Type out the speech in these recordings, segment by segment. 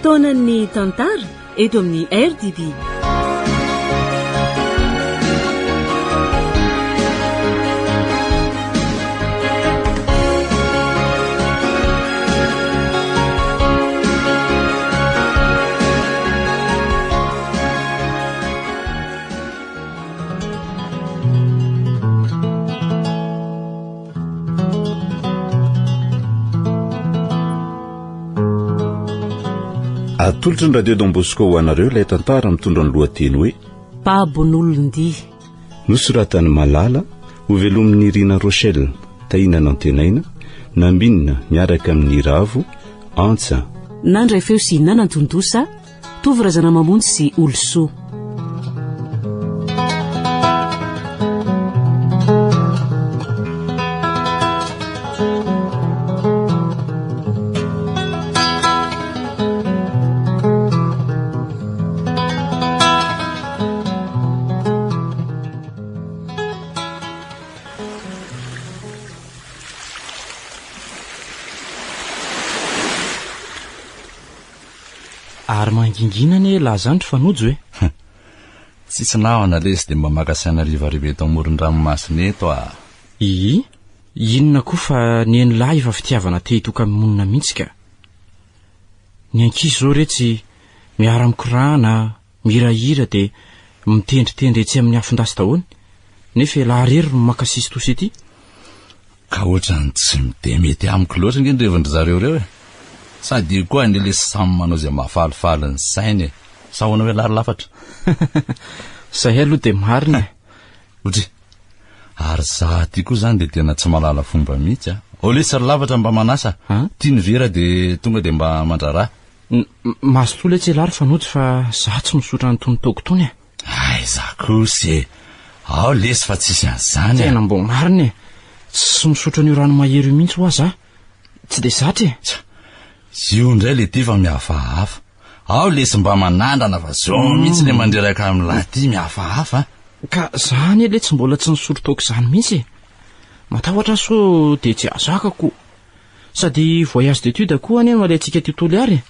fotoanan'ny tantara eto amin'ny RDB. Atolotry ny radio Don Bosco ho anareo ilay tantara mitondra ny lohateny hoe Mpabon'olon-dia. Nosoratany Malala ho velomin'ny Irina Rochelle, tahina nantenaina, Nambinina miaraka amin'ny Ravo, Antsa. Nandray feo sy nanantondosa, Tovorazana Mamonjy sy Olso. Ary mangingina ne lazandry fanojo e. Tsisy naona lesy de mba makasaina rivariva eto amoron-dranomasina eto a. Inona koa fa ny enilahy efa fitiavana te hitoka amin'ny monina mihitsy ka. Ny ankizy zao retsy miara-mikorana, mirahira de mitendritendry etsy amin'ny afondasy dahony. Nefa laharery no makasisy tosy ety. Ka ohatrany tsy de mety amiko loatra nge ny revandry zareo reo e. Sady koa ny lesy samy manao izay mahafalifaly ny sainy e. Sahoana hoe lary lafatra. Zay aloha de marina. Otry, ary za ty koa zany de tena tsy malala fomba mihitsy a. Lesy ry lavatra mba manasa, tia ny vera de tonga de mba mandrara. Maso tola tsy lary fanojo fa za tsy misotra ny tonotoko tony e. Ay, za kosy. Ao lesy fa tsisy an'izany e. Tena mbo marina e. Tsy misotra ny rano mahery mihitsy ho aza. Tsy de zatra e. Io ndray le ty fa mihafahafa. Ao lesy mba manandrana fa zao mihitsy le mandreraka amin'ny laty mihafahafa. Ka zany le tsy mbola tsy nisotro toko zany mihitsy. Matahotra so de tsy azakako. Sady voyage d'étude koa ane malaitsika ty toly ary.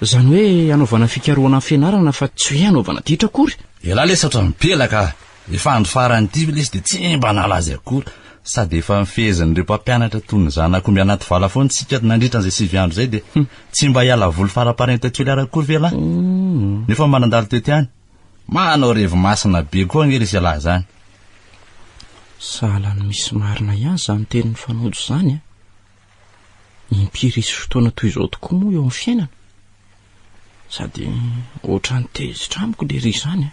Zany hoe anaovana fikarohana amin'ny fianarana fa tsy hoe anaovana ditra akory. Ela lesy otra mipelaka. Efa andro farany ty lesy de tsy mba nalazy akory. Sady efa mifezin'ireo mpampianatra tony zanako mby anaty vala foana tsika nandritra an'izay 7 andro zay de tsy mba hiala voly fara-parenta tsy ho akory ve lahy. Nefa manandalo tety any. Manao revo masina be koa nge lesy alahy zany. Sahala ny misy marina ihany zany tenin'ny fanojo zany a. Impiry isy fotoana toy izao tokoa moa eo amin'ny fiainana. Sady ohatrany tezitra amiko le ry zany a.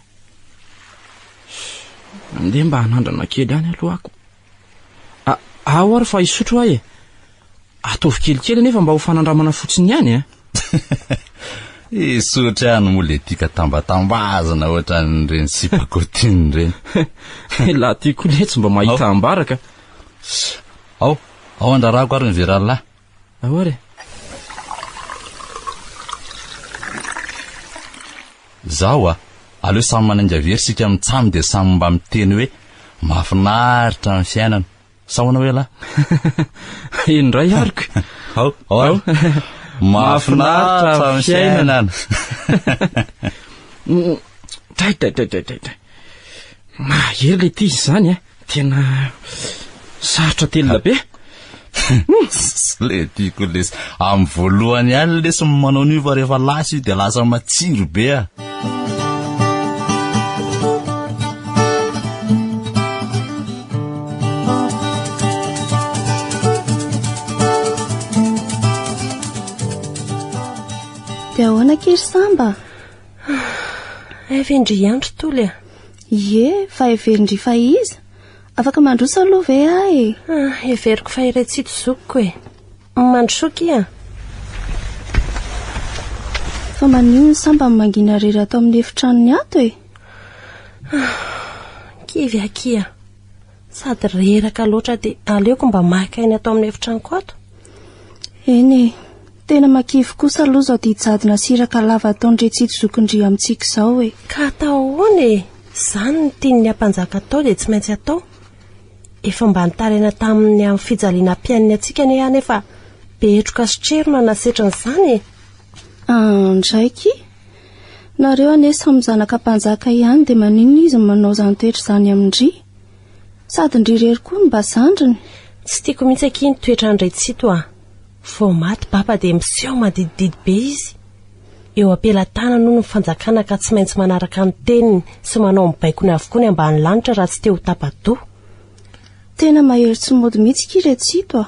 Andeha mba hanandrana kely any alohako. Ao ary fa isotro ahy e. Ataovy kelikely nefa mba ho fanandramana fotsiny ihany a. Isotra ihany moa le tika tambatambazana ohatran'ireny sipakotiny reny. La ty koa le tsy mba mahita ambaraka. Ao andrarako ary ny vera lahy. Ao ary. Zao aleo samy mananga very sika mitsamy de samy mba miteny hoe mahafinaritra amin'ny fiainana. Sahoana hoe lahy. Indray ariko. Ao. Mahafinaritra amin'ny fiainana. Tay. Mahery le ty zany a. Tena sarotra telona be. Le tiako lesy amin'ny voalohany ihany lesy manao an'io fa rehefa lasa io de lasa matsiro be a. De ahoana kery samba? Everindry andro toly a. Ie, fa everindry fa iza. Afaka mandrosa aloha ve ahy? Everiko fa iray tsy tozoko e. Mandrosoky a. Fa manio ny samba mangina rera ato amin'ny efitranony ato e. Kivy akia. Sady reraka loatra de aleoko mba makainy ato amin'ny efitraniko ato. Eny, tena makivy kosa aloha zao dia hijadona siraka lava ataondre tsy tozokondria amintsika izao e. Ka atao hoana e. Zany ny tian'ny ampanjaka atao de tsy maintsy atao. Efa mba nitarena tamin'ny amin'ny fijaliana mpiainy atsika ne anefa betroka sy trerona nasetra n'izany e. Ndraiky nareo ane samy zanaka mpanjaka ihany dia maninona izy manao izany toetra izany amindry sady ndrirery koa mba sandriny. Tsy tiako mihitsy aky ny toetra andray tsito a. Vao maty papa dia miseho madidididy be izy. Eo ampela-tana noho ny fanjakana ka tsy maintsy manaraka ny teniny sy manao mibaikony avokoa ny ambany lanitra raha tsy teo tapadoha. Tena mahery tsy mody mihitsy kire tsito a.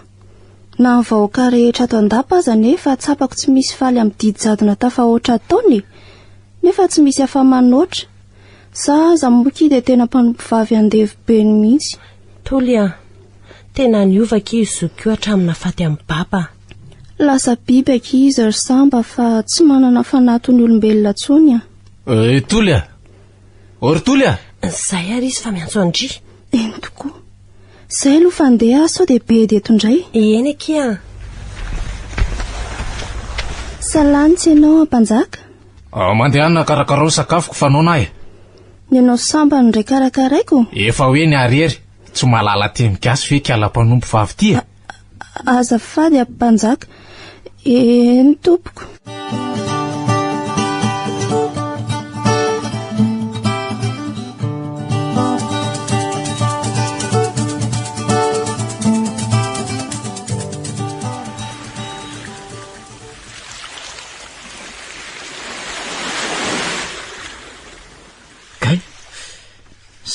Na ny vahoaka rehetra ato andapa aza nefa tsapako tsy misy faly amin'ny didy jadona tafahoatra ataony nefa tsy misy afa-manoatra. Zaza moky dia tena mpanompo vavy andevibeny mihitsy. Tolia, tena niovaka izy zokio hatramina faty amin'ny baba. Lasa biby izy ry samba fa tsy manana fanatony olombelona tsony a. Tolia. Tolia. Zay ary izy fa miantso andry. Eny tokoa. Zay aloha fandeha sao dia be deto indray. Eny akia. Salanitsy ianao ampanjaka? Mandehana karakarao sakafoko fanaonay. Ny anao samba ndray karakaraiko? Efa hoe ny arery. Tsy malala temikasy fe kala-mpanompo vavy ty. Azafady ampanjaka. Eny tompoko.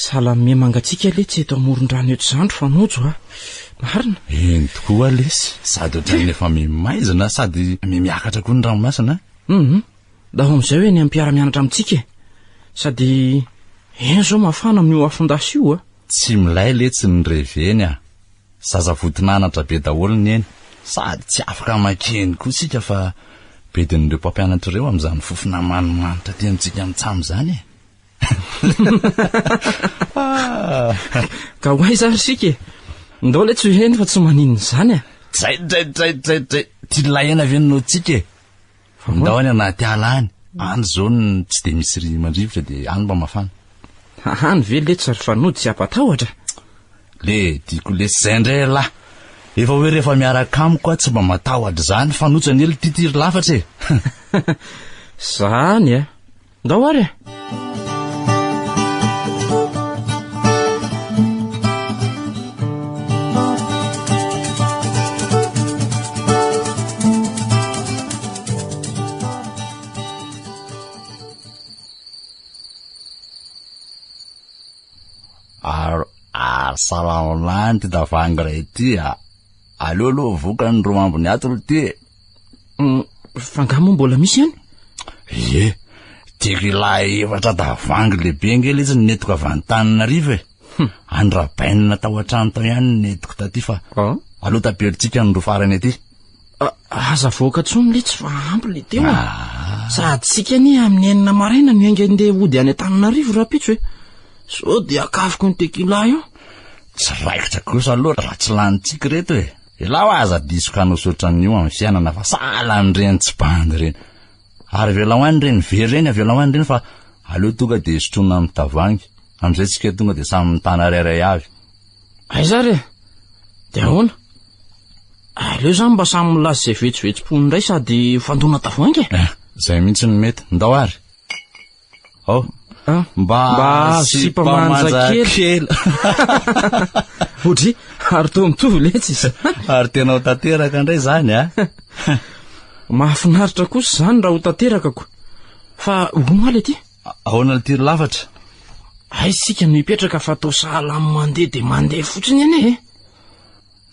Salame mangatsika letsy eto amoron-drano eto zandro fa nojo a. Marina. Eny tokoa lesy sady ohatrany efa mimaizina sady miakatra koa ny ranomasina. Daho amin'izay hoe ny ampiara-mianatra amintsika sady eny zao mafana amin'io afondasy io a. Tsy milay letsy ny reveny a. Zaza votinanatra be daholo ny eny sady tsy afaka makeny koa sika fa bedin'ireo mpampianatra ireo amin'izany fofona manimanitra ty amintsika mitsamo zany e. Ka hoay zary sika ndao le tsy heny fa tsy maninona zany a. Zay ty lahena venonao tsika ndao any anaty ala any any zao ny tsy de misy ry mandrivotra de any mba mafana. Any ve letsy ary fanody tsy apatahotra. Le diako le zay ndray lahy efa hoe rehefa miaraka amiko a tsy mba matahotra zany fanotra ny ely titiry lafatra e. Zany a ndao ary Salamalany ty davangy ray ty a. Aleo aloha voka ny romambony atolo ty. Fangamo mbola misy any? Ie, tiako ilay efatra davangy lehibe ngely izy netiko avy an-Tananarivo e. Any rabainina tao an-trano tao ihany netiko taty fa aloha tapelitsika ny rofarany aty. Aza voaka tsony le tsy fa ampy le teo sady tsika ni amin'ny enina maraina ny ainga ndeha ody any Antananarivo rapitso e. So dia akafiko ny tekila io. Tsy raikitra kosa aloha raha tsy lanitsika reto e. Ilao aza disoka anosotra n'io amin'ny fiainana fa sala amin'ireny tsy bandy reny. Ary velao any reny very reny velao any reny fa aleo tonga de sotrona amin'ny tavangy. Amin'izay tsika tonga de samy mitana rairay avy. Aiza re? De ahoana? Aleo zany mba samy milaza izay vetsovetsom-pony indray sady fandona tavangy e. Zay mihitsy ny mety. Ndao ary. Mba sipamanja kely. Odry, ary to mitovy letsy izy. Ary tena ho tanteraka indray zany a. Mahafinaritra kosa zany raha ho tanterakako. Fa hono ale ty? Ahoana le tiro lafatra? Ay sika no hipetraka fa tao sahala mandeha de mandeha fotsiny ane e.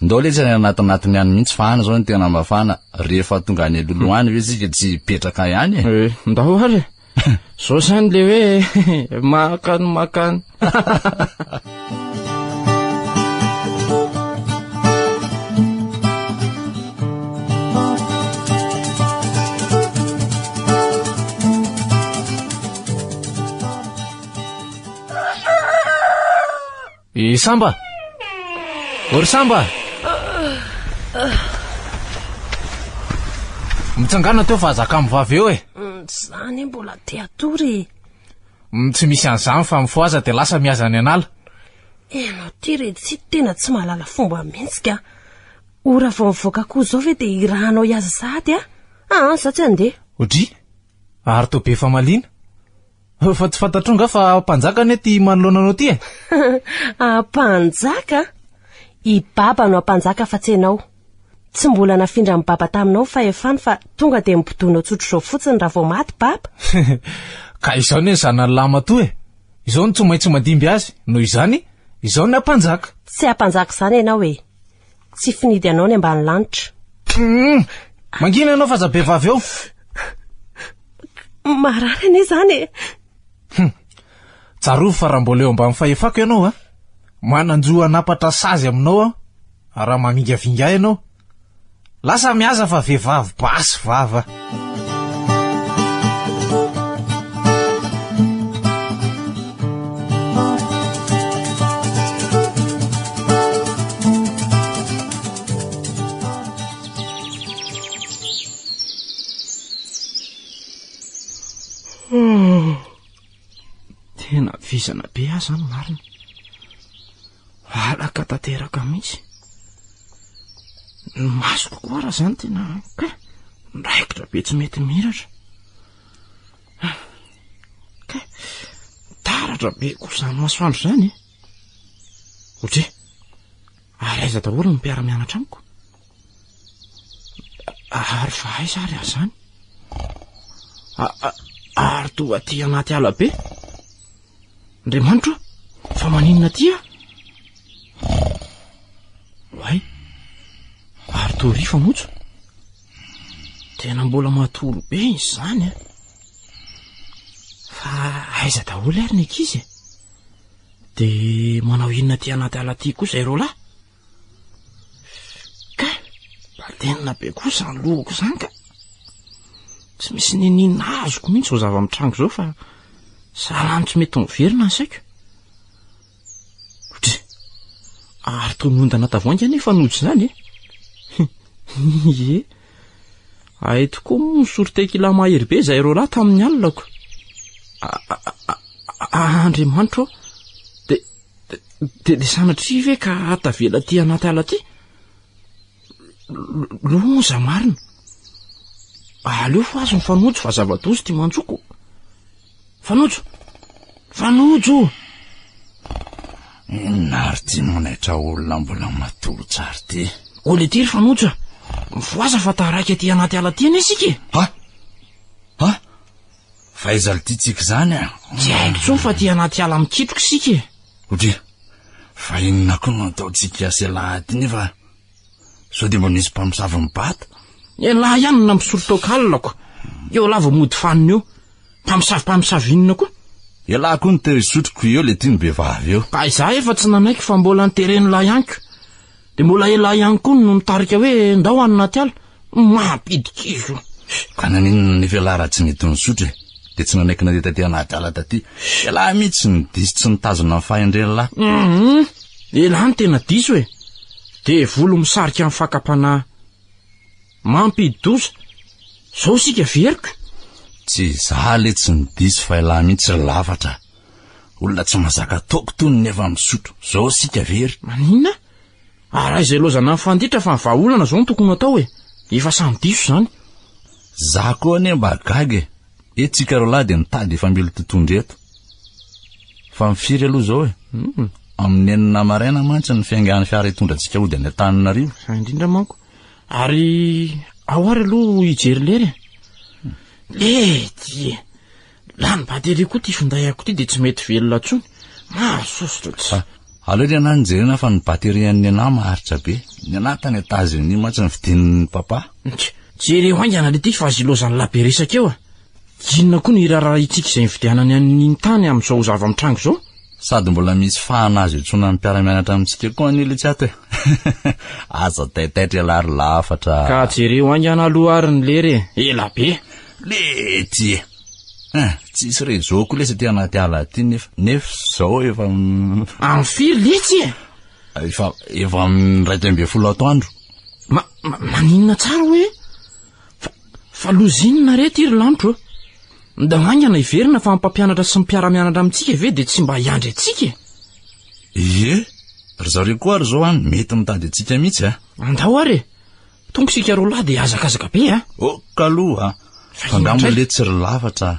Ndao letsy any anatinatiny any mihitsy fa any zao ny tena mafana. Rehefa tonga any alolo any ve sika tsy petraka ihany e. Ndao ary. So zany le hoe makany. Samba. Ory Samba. Mitsangana teo fa zaka mivavy eo e. Zany mbola te atory. Tsy misy an'izany fa mifoaza de lasa miazany anala. Enao ty retsy tena tsy mahalala fomba mihitsika. Ora vao mivoaka koa zao ve de irahanao iaza sady a? Za tsy andeha. Odry ary to be famaliana fa tsy fantatronga fa mpanjaka ane ty manoloana anao ty Mpanjaka? I baba no mpanjaka fa tsy ianao. Tsy mbola nafindra amin'ny baba taminao fa efany fa tonga dia mibodona tsotro zao fotsiny raha vao maty baba. Ka izao ny zanany lama to izao ny tsy maintsy mandimby azy noho izany izao ny ampanjaka. Tsy ampanjaka izany ianao e. Tsy finidy anao ny ambany lanitra. Mangina ianao fa zabe vavy eo. Marary ane izany e. Tsarovy fa raha mbola eo ambany fahefako ianao mananjo anapatra sazy aminao raha mamingavinga ianao. Lasa miasa fa vehivavy basy vava. Tena vizana be azy zany marina. Alaka tanteraka mihitsy. Masoko koa raha zany tena ndraikitra be tsy mety miratra. Taratra be koa zany masoandro zany. Otry ary aiza daholo ny mpiara-mianatra amiko. Ary fa aiza ary azy zany. Ary toa ty anaty ala be. Andriamanitra, fa maninona tia? Way, ary toa rifa motso. Tena mbola matoro be izy zany Fa aiza daholo ary ny ankizy de manao inona ty anaty ala ty kosa ireo lahy? Ka batenina be kosa ny lohako zany ka tsy misy ninina azoko mihitsy ho zava mitrango zao fa salany tsy mety miverina ny saiko. Otry ary toy ny ondana tavoangy anefa nojo zany Ie, ay tokoa moa soriteikila mahery be zay ireo lahy tamin'ny alinako. Andriamanitra de sanatria ve ka atavela ty anaty ala ty? Loza marina. Aleo fa azo ny fanojo fa zava-dozy ty manjoko. Fanojo! Inary ty manaitra olona mbola matolo tsara ty. Ole ty ry fanojo. Mivoaza fa taraiky ty anaty ala ty ane sika. Fa izaly ty tsika zany Tsy haiko tsony fa ty anaty ala mikitroka sika. Otry fa inona koa no ataotsika ase lahady nefa sao de mba nisy mpamosavy mibata. Lahy ihany na misolo tokalonako. Eo lava mody faniny eo. Mpamosavy inona koa? Lahy koa nitezotroko eo le tiany behivavy eo. Ka izaho efa tsy nanaiky fa mbola nitereny lahy ihaniko. De mbola elahy ihany koa no mitarika hoe ndao any anaty ala. Mampidikizo. Ka naninona ny velara tsy mety nisotry de tsy nanaiky nahita ty anaty ala taty. Lahy mihitsy ny diso tsy nitazona ny fahendreny lahy. Elahy ny tena diso e. De volo misarika amin'ny fakapanahy. Mampidosa. Zao sika veriko. Tsy zaly tsy ny diso fa lahy mihitsy lafatra. Olona tsy mazaka toko tony nefa misotro. Zao sika very. Manina? Ara izay lozana ny fanditra fa ny vahaolana zao ny tokony atao e. Efa samy diso zany. Za koa ane mba gagy tsika ro lahy de nitady efa milo totondry eto. Fa mifiry aloha zao amin'ny enina maraina mantsy ny fiangan'ny fiara hitondratsika ody any Antananarivo. Indrindra manko. Ary ao ary aloha hijery lery. Ty lany batery koa ty findahiako ty de tsy mety velona tsony. Mahasosotra tsy. Aleo ry anah nijerena fa ny baterian'ny anah maharitra be. Ny anah tany Etazonia mantsy ny vidinin'ny papa. Jereo haingana le ty fa azilozany labe resaka eo Inona koa ny irara itsika izay nividianany an'iny tany amin'izao zava-mitrango zao? Sady mbola misy fahanazy itsona ny mpiara-mianatra amintsika koa an'ile tsy ato aza taitaitra lary lafatra. Ka jereo haingana aloha ary ny lery ela be. Lety tsisy rezo koa lesa ty anaty ala ty nefa zao efa amin'ny firy letsy efa amin'ny 12 atoandro. Maninona tsara hoe fa lozinina rety iry lantro. Ndangangana iverina fa mpampianatra sy mpiara-mianatra amintsika ve de tsy mba hiandry atsika? Ry zareo koa ary zao mety mitady atsika mihitsy Andao ary tonga sika roa lahy de azakazaka be kaloha fa ngamo le tsy ry lavatra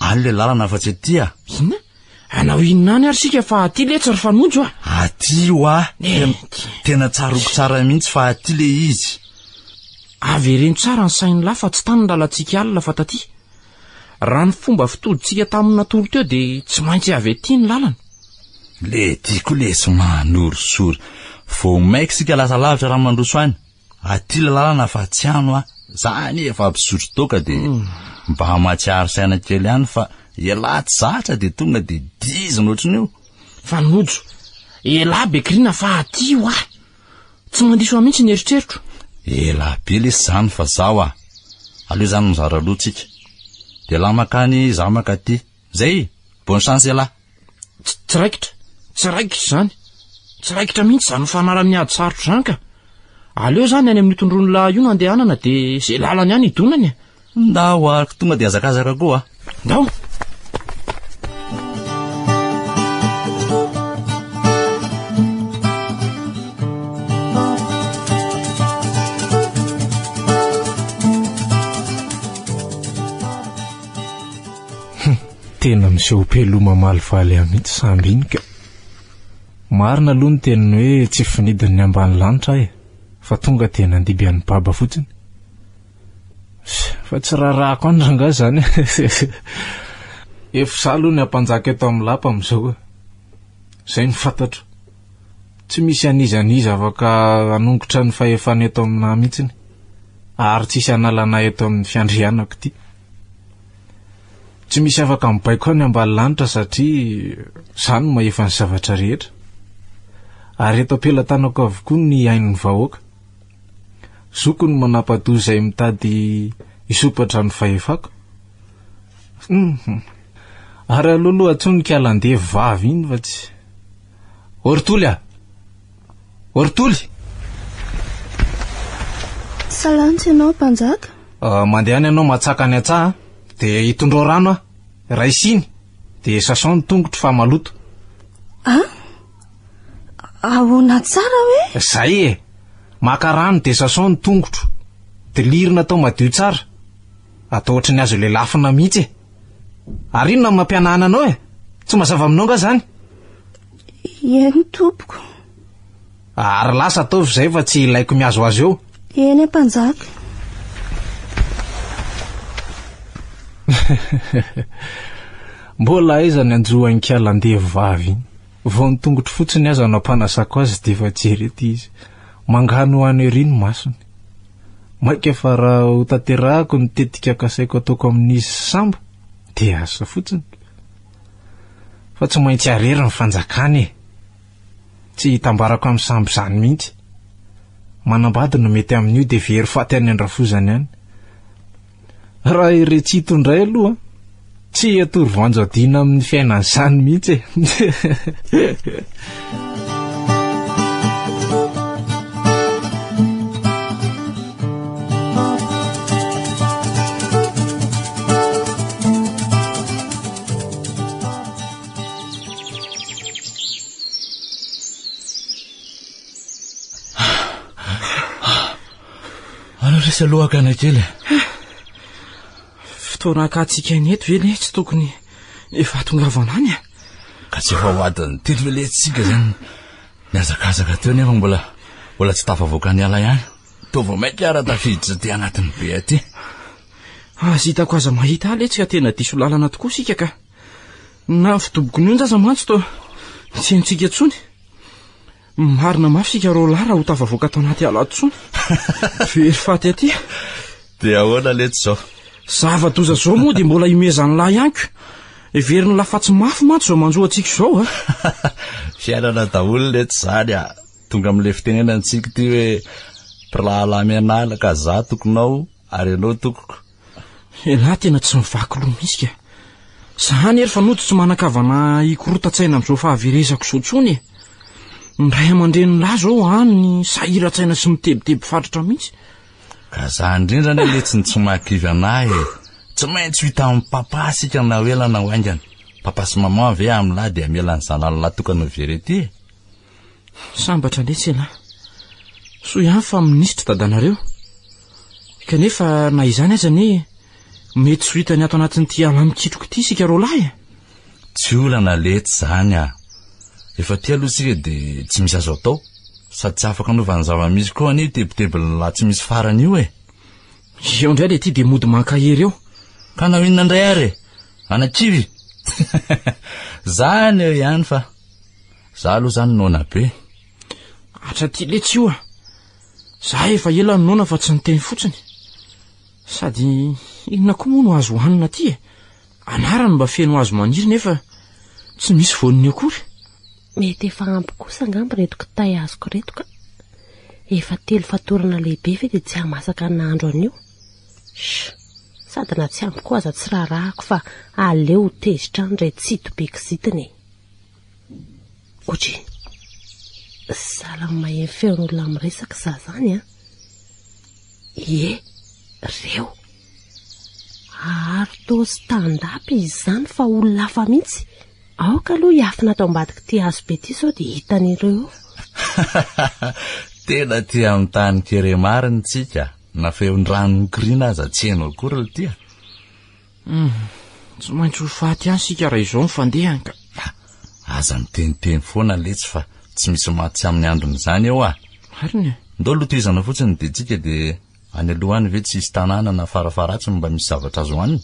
any le lalana fa tsy atya ina anao inona any ary sika fa aty le tsy ry fanojo aty o tena tsaroko tsara mihitsy fa aty le izy avereno tsara ny sainy lahy fa tsy tany ny lalantsika alina fa taty raha ny fomba fitodintsika tamin'ny natolo teo dia tsy maintsy avy aty ny lalana le tiako le sy manorosory vo maika sika lasa lavitra raha mandroso any aty le lalana fa tsy ano zany efa mpisotro toka dia mba matsiaro saina kely ihany fa elahy tsy zatra dia tonga dia dizina ohatran'io fanojo elahy bekrina fa aty io tsy mandiso mihitsy ny eritreritro elahy be lesy zany fa zao aleo zany mizara loatsika dia lahy makany za maka aty zay bonne chance elahy tsy raikitra zany tsy raikitra mihitsy zany fanarany ady sarotra zany ka aleo zany any amin'ny tondrony lahy io no andehanana dia zay lalany any idonany ndao ariko tonga dia azakazaka koa ndao tena miseho peloma malivaly mihitsy samby iny ka marina aloha ny teniny hoe tsy finidiny ambany lanitra fa tonga tena andiby any baba fotsiny fa tsy raharaha ko andrangah zany efa aloha ny ampanjaka eto amin'ny lapa amin'izao zay ny fantatro tsy misy anizaniza afaka anongotra ny fahefana eto amina mihitsiny ary tsisy analana eto amin'ny fiandrianako ity tsy misy afaka mibaiko ny ambany lanitra satria zany mahefa ny zavatra rehetra ary eto ampelantanako avokoa ny ain'ny vahoaka zoko ny manampado izay mitady isopatra ny fahefako ary alohaloha atsonika alandevy vavy iny fa tsy ortoly ortoly salantsy ianao mpanjaka mandehany ianao matsaka ny atsaha dia hitondro rano raisiny dia sason ny tongotro fa maloto ahoana tsara hoe zay maka rano dia sason ny tongotro dia lirina atao madio tsara atao ohatry ny azo le lafina mihitsy ary inona mampianahana anao tsy mazava aminao nga zany eny tompoko ary lasa ataovy zay fa tsy ilaiko miazo azy eo eny mpanjaka mbola aizany anjohanikalandevy vavy iny vao nytongotro fotsiny aza anao mpanasako azy dia efa jery ety izy mangano any eriny masony maika fa raha ho tanterahako nitetika kasaiko ataoko amin'izy samba dia asa fotsiny fa tsy maintsy arery ny fanjakany tsy hitambarako amin'ny samby zany mihitsy manambady no mety amin'io dia very faty any andrafozany any raha iretsito indray aloha tsy atory voanjo adina amin'ny fiainany zany mihitsy anao resy alohaka anakely fotoanakatsika iny eto vely tsy tokony efa tongavana any ka tsy efa hoadiny telo veletsika zany niazakazaka teo nefa mbola tsy tafavoaka ny ala ihany tova mainky ara-tafiditra ty anatin'ny be aty azy hitako aza mahita aletsika tena diso lalana tokoa sika ka na fidoboko ny onjaza mantsy to tsy hentsika tsony marina mafy sika ro lara ho tafavoaka atao anaty ala tsony very faty aty dia ahoana letsy zao zava-doza zao moa dia mbola imezany lahy ihanyko everiny lafatsy mafy mantsy zao manjoantsika zao fiainana daholo letsy zany tonga amin'le fitenenantsika ty hoe mpiralahalamy anala ka za tokonao ary ianao tokoko elahy tena tsy mivaky loha misy ka zany ery fa noto tsy manakavana ikorotatsaina amin'izao fahaverezako zao tsony ndray aman-dreny lahy zao any sahiratsaina sy mitebiteby fatratra mihitsy ka za indrindrany letsy ny tsy mahakivy anahy tsy maintsy hita amin'ny papa sika na hoelana ho aingana papa sy mama ve amin'ny lahy dia mielany zanany lahy tokana very ety sambatra letsy elahy so ihany fa minisitra dadanareo kanefa na izany aza ny mety so hitany ato anatin'ity ala mikitroko ity sika rolahy e. Tsy olana lety zany efa ty aloha sika de tsy misy azo atao sady tsy afaka anovany zava-misy koa any tebotebony la tsy misy farany io e. Eo indray le ty de mody mankahery eo ka na inona indray ary anakivy zany eo ihany fa za aloha zany nona be atra ty le tsy io za efa ela nona fa tsy niteny fotsiny sady inona koa moa no azo hohanina ty e. Anarany mba feno azo maniry nefa tsy misy voniny akory. Mety efa ampy kosa angamba reto kitay azoko reto ka efa 3 fatorana lehibe fe de tsy hamasaka n'andro an'io. Sady na tsy ampy koa aza tsy rarahako fa aleo tezitra any ray tsito be kizitiny. Oji salama maheno feon'olona miresaka za zany Ie, reo ary to stand-up izy zany fa olona hafa mihitsy. Aoka aloha hiafina ato ambadika ty hazo be ty sao de hitan'ireo. Tena ty amin'ny tany kere mariny tsika na feon-drano mikirina aza tsy heno akory le tia. Tsy maintsy ho faty any sika raha izao mifandehany ka. Aza miteniteny foana letsy fa tsy misy maty amin'ny andron'izany eo Harina ndao lotezana fotsiny de tsika de any aloha any ve tsy misy tanàna na farafaratsy mba misy zavatra azo haniny.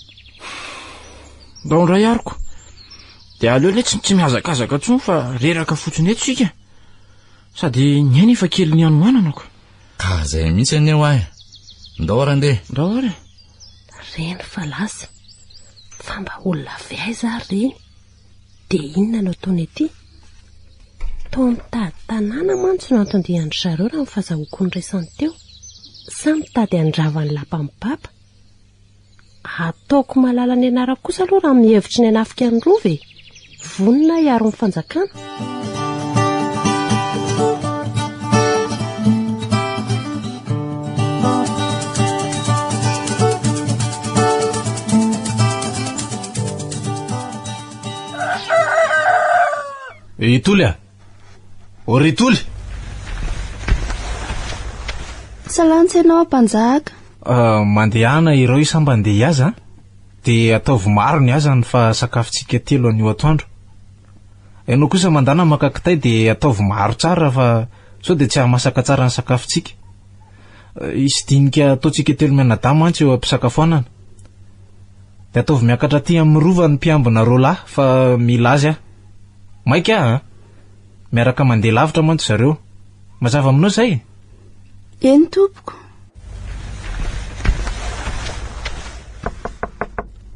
Ndao indray ariko de aleo le tsy mihazakazaka tsony fa reraka fotsiny eto sika sady ny aina efa kely ny anoananako. Ka zay mihitsy any eo ndao ara nde ndao ary Reny fa lasa fa mba olona avy aiza reny de inona no ataony ety. Tao mitady tanàna mantsy no antondihan'ny zareo raha mifazahoko ny resany teo. Sa mitady andravany lapa mibaba. Ataoko malala ny anarako kosa aloha raha mihevitry ny anafika ny rova e. Vonina hiaro ny fanjakana. Itoly Oritoly. Salantsy ianao mpanjaka. Mandehana ireo isam-bandeha aza de ataovy maro ny azany fa sakafontsika 3 anio atoandro. Ianao kosa mandana maka kitay de ataovy maro tsara fa sao de tsy hamasaka tsara ny sakafontsika. Isy dinika ataontsika 3 menadama mantsy eo ampisakafoanana. De ataovy miakatra aty amin'ny rova ny mpiambina rola fa mila azy maika miaraka mandeha lavitra mantsy zareo. Mazava aminao zay? Eny tompoko.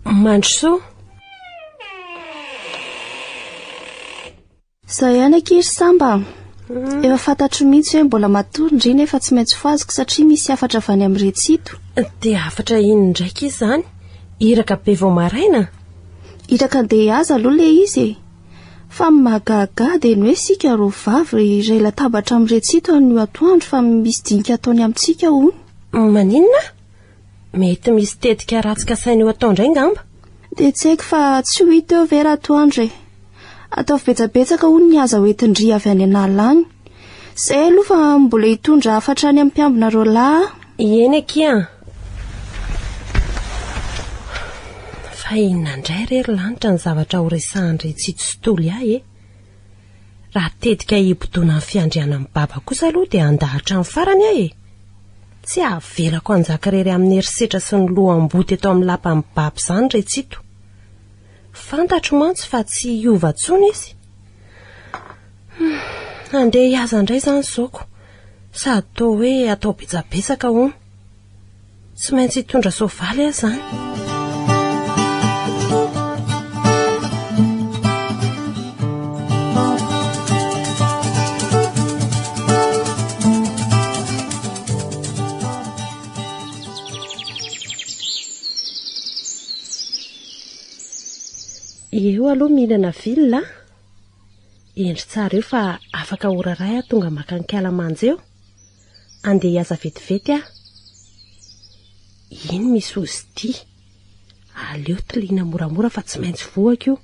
Mandroso. Zay ihany ankiry samba. Efa fantatro mihitsy hoe mbola matory indrina efa tsy maintsy faziko satria misy afatra avy any amin'ny Retsito. De afatra iny ndraiky izy zany? Iraka be vao maraina? Iraka andeha aza aloha le izy fa magaga de ny hoe sika ro vavy iray latabatra amin'ny Retsito anio atoandro fa misy dinika ataony amintsika hono. Maninona? Mety misy tetika ratsika saina eo atao indray ngamba? De tsy haiko fa tsy ho hita eo vera atoandro e. Ataovy betsabetsaka hono ny aza hoentindry avy any analany. Zay aloha fa mbola hitondra afatra any amin'ny mpiambina rola. Eny akia. Fa inona indray rery lanitra ny zavatra ho resahany Retsito sy toly e. Raha tetika hibodona ny fiandriana amin'ny baba kosa aloha de andahatra amin'ny farany e. Tsy avelako anjaka rery amin'ny herisetra sy ny lohamboty eto amin'ny lapa amin'ny baba zany Retsito. Fantatro mantsy fa tsy hiova tsony izy. Andeha hiaza indray zany zoko. Sady toa hoe atao betsabetsaka hono. Tsy maintsy hitondra soavaly aho zany. Eo aloha mihinana vilona. Endry tsara eo fa afaka ora ray tonga maka ny Kalamanjy eo. Andeha hiasa vetivety Iny misy ozy ty. Aleo tiliana moramora fa tsy maintsy voaka io.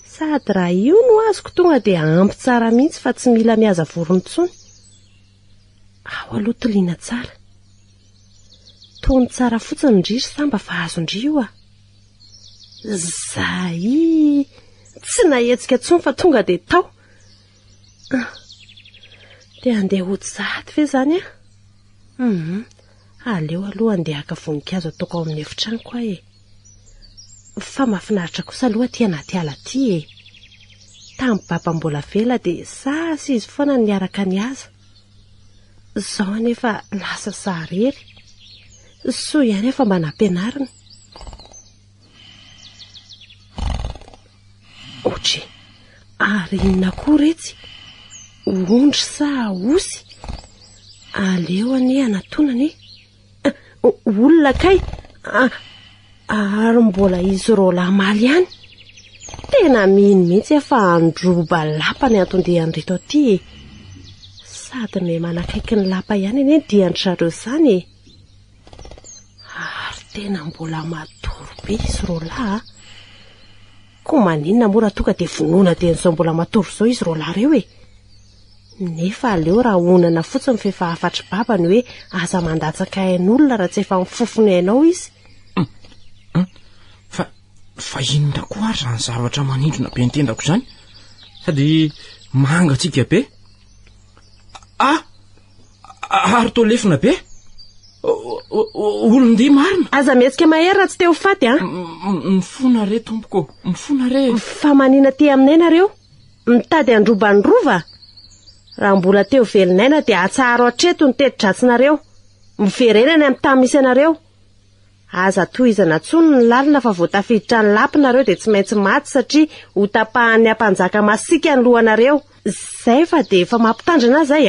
Sady raha io no azoko tonga de ampy tsara mihitsy fa tsy mila mihaza vorony tsony. Ao aloha tiliana tsara. ataony tsara fotsiny indrisy samba fa azondry io a. Zay tsy nahetsika ntsony fa tonga dia tao. Dia andeha hojady ve zany a? Aleo aloha andeha haka voninkazo ataoko ao amin'ny efitraniko aho e. Fa mahafinaritra kosa aloha ty anaty ala ty e. Tamin'ny baba mbola vela dia sasy izy foana niaraka niaza. Zao anefa lasa sarery. Soa ihany efa mba nampianarina. Otry, ary inona koa retsy? Ondry sa osy? Aleo ane anatonany. Olona kay. Ary mbola izy rola maly ihany. Tena mino mihitsy fa androba lapa ny antondehan'ny reto aty e. Sady me manakaiky ny lapa ihany eny diandry zareo izany e. Ary tena mbola matory be izy rola. Koa maninona mora tonga dia vonoina dia n'izao mbola matory izao izy rola reo e. Nefa aleo raha onana fotsiny fa efa afatry babany hoe aza mandatsaka ain'olona raha tsy efa mifofony ainao izy. Fa inona koa ary zany zavatra manindrona be nitendako izany? Sady mangatsika be. Ary to lefina be? Olon-dia marina? Aza mihetsika mahery raha tsy teo faty Mifona re tompoko, mifona re. Fa manina ty aminay nareo? Mitady androbanyrova? Raha mbola teo velinaina dia atsaharo hatreto ny teti-dratsinareo. Miverenana amin'ny tany misy anareo. Aza tohizana tsony ny lalina fa voatafiditra ny lapinareo dia tsy maintsy maty satria ho tapahan'ny ampanjaka masika ny lohanareo. Zay fa dia efa mampitandrina zay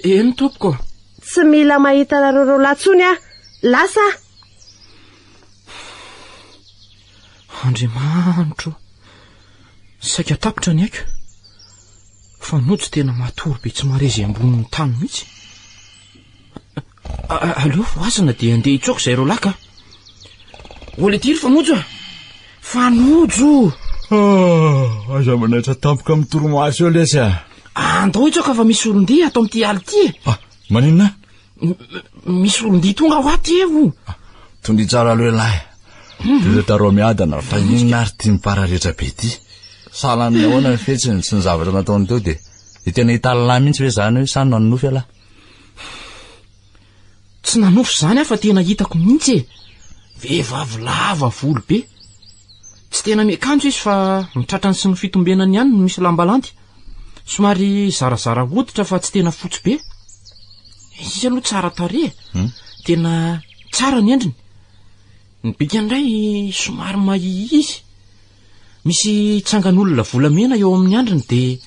Eny tompoko. Tsy mila mahita nareo latsony lasa. Andriamanitro, saika tapitra ny aiko. Fa nojo tena matory be tsy marezy ambonin'ny tany mihitsy. Aleo voazana dia andeha hitsoaka izay reo laka. Oly tiry fa nojo fa nojo. Aza manaitra tampoka amin'ny toromaso eo lesy andao hitsoaka fa misy olon-dia atao amin'ity aly ty maninona? Misy olon-dia tonga ho aty evo. Tondry tsara aloha lahy. Rehetra miadana fa inona ary tia mipararetra be ty. Salany ahoana ny fetsiny sy ny zavatra nataony teo dia tena hitalalahy mihitsy hoe zany hoe sany nanofy alahy. Tsy nanofy zany fa tena hitako mihitsy vehivavy lava volo be. Tsy tena miakanjo izy fa mitratrany sy ny fitombenany ihany no misy lambalanty. Somary zarazara hoditra fa tsy tena fotsy be. Izy aloha tsara tarehy. Tena tsara ny endriny. Ny bikany indray somary mahia izy. Misy tsangan'olona volamena eo amin'ny andriny dia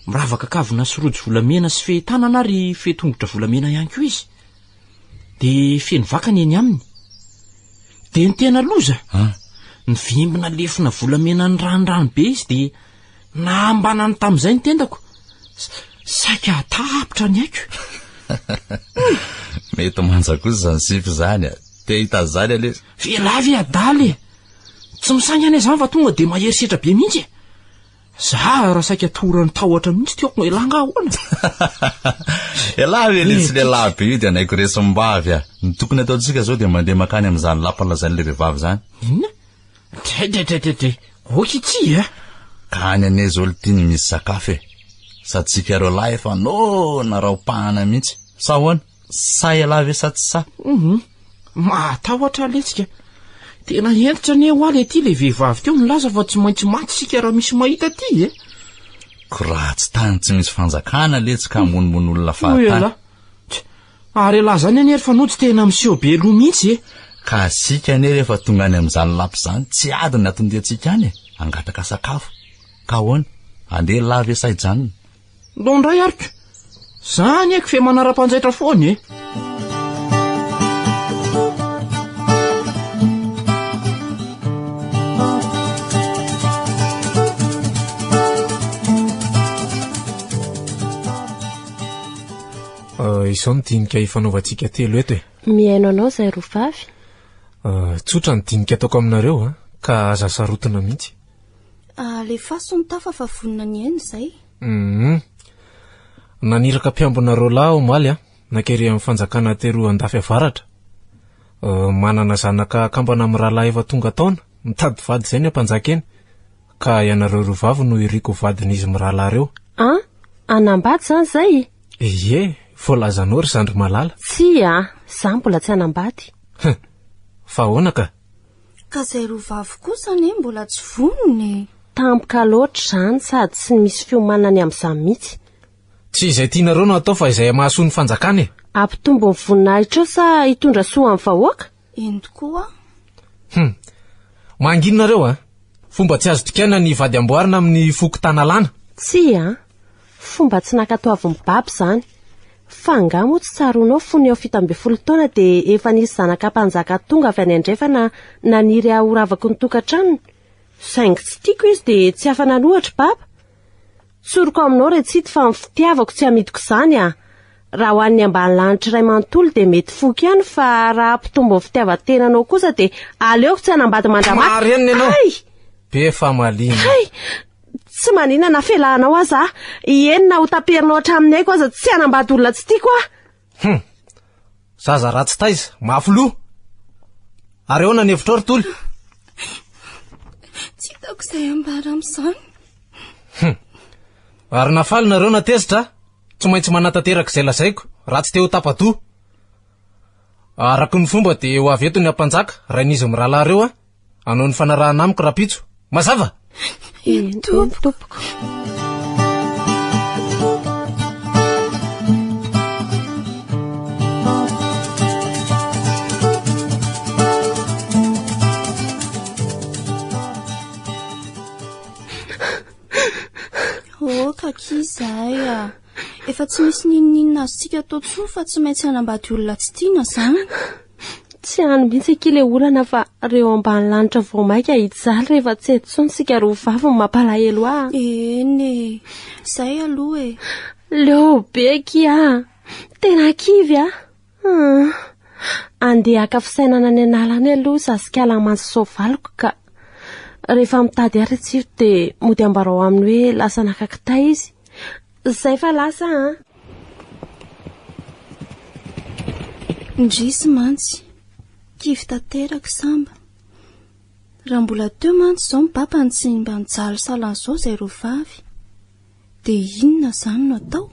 miravaka kavina sy rojo volamena sy fehitanana ary fehitongotra volamena ihany koa izy. Dia feno vakany eny aminy. Dia ny tena loza. Ny vimbina lefina volamena ny ranodrano be izy dia naambanany tamin'izay ny tendako. Saika tapitra ny aiko. Mety manjakozy zany sify zany te hita zany ale. Velavy adaly. Tsy misangy any izany fa tonga dia maherisetra be mihitsy. Za raha saika torany tahotra mihitsy tiako elanga ahoana. Elahy ve tsy lehilahy be io dia naiko resim-bavy ny tokony ataontsika zao dia mandeha makany amin'izany lapana zany le rehivavy zany. Inona? Dre. Oky tsy Ka any ane zao litiny misy sakafo sady tsika reo lahy efa narao-pahana mihitsy. Sa hoana? Sa elahy ve sa tsy sa? Matahotra letsika. Tena entitra ny eo aly aty le vehivavy teo nilaza fa tsy maintsy maty sika raha misy mahita aty Koratsy tany tsy misy fanjakana letsika hamonomon'olona fahatany. Ary elahy zany anery fa nojo tena miseho be loha mihitsy Ka sika anery efa tonga any amin'izany lapy zany tsy adiny atondiantsika any angataka sakafo. Ka hoana? Andeha lave saijanona. Ndray ariko. Zany aiko fe manara-panjaitra foana Izao ny dinika ifanaovantsika telo eto Miaino anao zay rovavy. Tsotra ny dinika ataoko aminareo ka aza sarotana mihitsy. Le fasony tafa fa vonina ny ainy zay. Naniraka mpiambonareo lahy omaly nakery amin'ny fanjakana teroa andafy avaratra. manana zanaka kambana amin'ny rahalahy efa tonga taona mitady vady izay ny ampanjakeny ka ianareo rovavy no iriko vadin'izy mirahalahy reo. Anambady zany zay? Ie, voalazanao ry Zandry Malala. Tsy za mbola tsy anambady. Fa ahoana ka? Ka zay rovavy kosa ane mbola tsy vonony. Tampoka loatra zany sady tsy misy fiomanany amin'izany mihitsy. Tsy izay tianareo no atao fa izay mahasoa ny fanjakany. Ampitombo ny voninahitra eo sa hitondra soa amin'ny vahoaka? Eny tokoa. Manginonareo fomba tsy azo tokaina ny vady amboarina amin'ny foko tanalana. Tsy fomba tsy nakatoavin'ny baby zany. Fa angamo tsy tsaronao fony eo 17 taona dia efa nisy zanaka mpanjaka tonga avy any andrefana naniry ahoravako ny tokantrano. Saingy tsy tiako izy dia tsy afana nohatra baba. Tsoroko aminao retsity fa ny fitiavako tsy amidiko izany raha ho an'ny ambany lanitra iray manontolo dia mety foky ihany fa raha ampitombo ny fitiavan-tenanao kosa dia aleoko tsy hanambady mandramata. Marianina ianao. Be famalina. Tsy maninana felahanao aza enina ho taperinao hatraminay aiko aza tsy hanambady olona tsy tiako Zaza ratsy taiza mafilo. Ary ahoana ny hevitra toly? Tsy hitako izay ambara amin'izany. Ary nafaly nareo natezitra tsy maintsy manatanteraka izay lazaiko raha tsy te ho tapa-doha. Araka ny fomba dia ho avy eto ny ampanjaka rain'izy mirahalahy reo hanao ny fanarahana amiko rapitso. Mazava? Tompoko. Kakizay efa tsy misy ninina azontsika atao tsoa fa tsy maintsy hanambady olona tsy tiana zany. Tsy hany mihitsy akile olana fa reo ambany lanitra vao maika hijaly rehefa tsy etsony sika rovavy ny mampalahelo Eny zay aloha leo beky tena kivy andeha haka fisainana ny analany aloha sasikala manso soavaliko ka rehefa mitady aretsivy dia mody ambarao aminy hoe lasa nakakitay izy. Zay fa lasa ndrisy mantsy kivy tanteraka samba. Raha mbola teo mantsy izao mibaba tsy mba nijaly salan'izao izay rovavy dia inona izany no atao?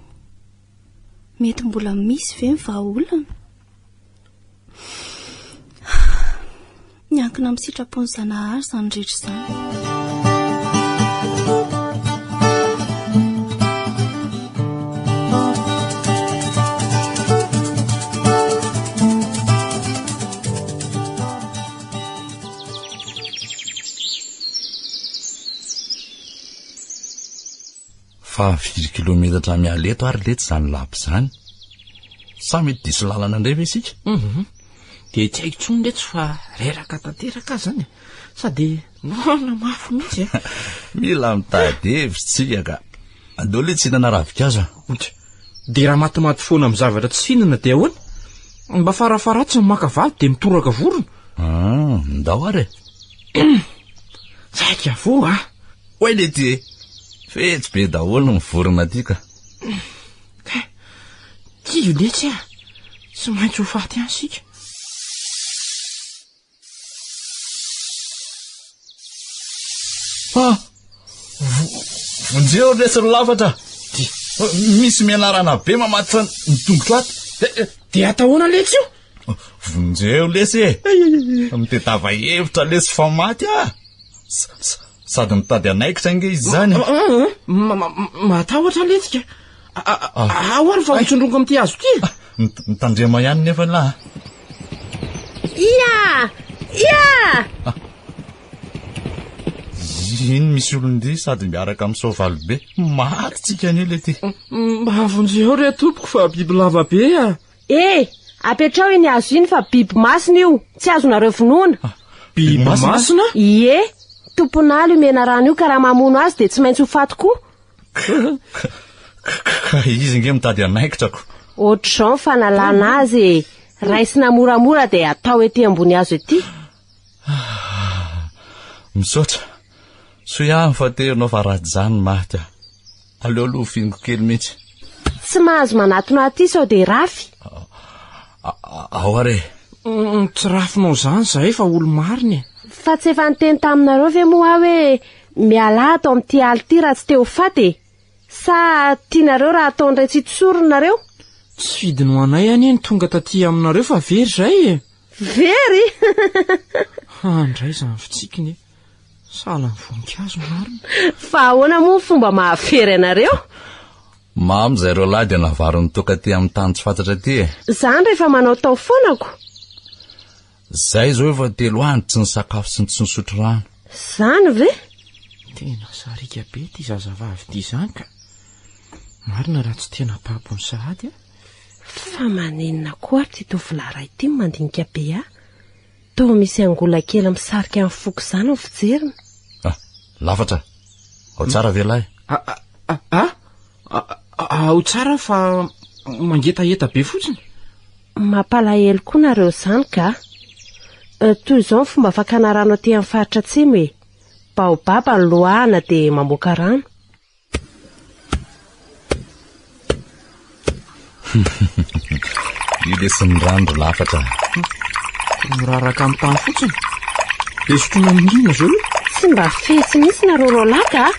Mety mbola misy ve ny vahaolana? Niankina amin'ny sitrapony Zanahary izany rehetra izany. Fa 5 kilometatra mialeto ary lety zany lapy zany. Sa mety diso lalana indray ve isika? Dia tsy haiko tsony letsy fa reraka tanteraka zany sady noana mafy mihitsy Mila mitady hevitsika ka andeo le tsy hinana ravikazo. Dia raha matimaty foana amin'ny zavatra tsy hinana dia ahoana? Mba farafaratsy ny maka vady dia mitoraka vorona. Ndao ary saika vo Oe lety fetsy be daholo ny vorona ty ka. Io letsy tsy maintsy ho faty ansika. Vonjeo resy lafatra. Misy mianarana be mamaty fa nitongotra ato. Dia atahoana letsy io? Vonjeo lesy mitetava hevitra lesy fa maty sady mitady anaikitra inge izy zany. Matahotra letsika. Ao ary fa mitsondrongo amin'ity hazo ty. Mitandrema ihany nefa lahy. Iny misy olondy sady miaraka amin'ny soavaly be. Maty tsika anio le ty. Mavonjeo re tompoko fa biby lava be apetrao iny hazo iny fa biby masina io tsy azonareo vonoana. Biby masina? Ie, tompon'ala io mena rano io ka raha mamono azy dia tsy maintsy ho faty koa. Ka izy nge mitady anaikitrako. Ohatr'izao ny fanalana azy raisina moramora dia atao ety ambony hazo ety. Misaotra so ihany fa teonao fa raty zany maty aleo aloha fingo kely mihitsy. Tsy mahazo manatona aty sao dia rafy. Ao are. Tsy rafinao zany zahay fa olo mariny. Fa tsy efa niteny taminareo ve moa hoe miala ato amin'ity aly ity raha tsy teo faty sa tianareo raha ataon'iretsy itsoronareo? Tsy fidiny ho anay any eny tonga taty aminareo fa very zay e. Very? Handray zany fitsikiny sala ny voninkazo marina. Fa ahoana moa ny fomba mahavery anareo? Mamy zay reo lahy dia navaro nitoka ty amin'ny tany tsy fantatra ty e. Zany rehefa manao tao foanako. Zay zao efa 3 andro tsy nisakafo sy tsy nisotro rano. Zany ve? Tena sarika be ty zazavavy ty zany ka marina raha tsy tena papony sahady a. Fa manenina koa ary ty tovolahy ity mandinika be a. Toa misy angola kely misarika amin'ny foko zany ny fijeriny. Lafatra. Ao tsara ve lahy? Ao tsara fa mangetaheta be fotsiny. Mampalahelo koa nareo zany ka. Toy izao ny fomba fakana rano aty amin'ny faritra atsimo e. Baobaba ny lohana dia mamoaka rano. Io dia sy ny rano Lafatra. Miraraka amin'ny tany fotsiny. Dia sotroina minina zao io. Tsy mba fetsy misy nareo rolaka.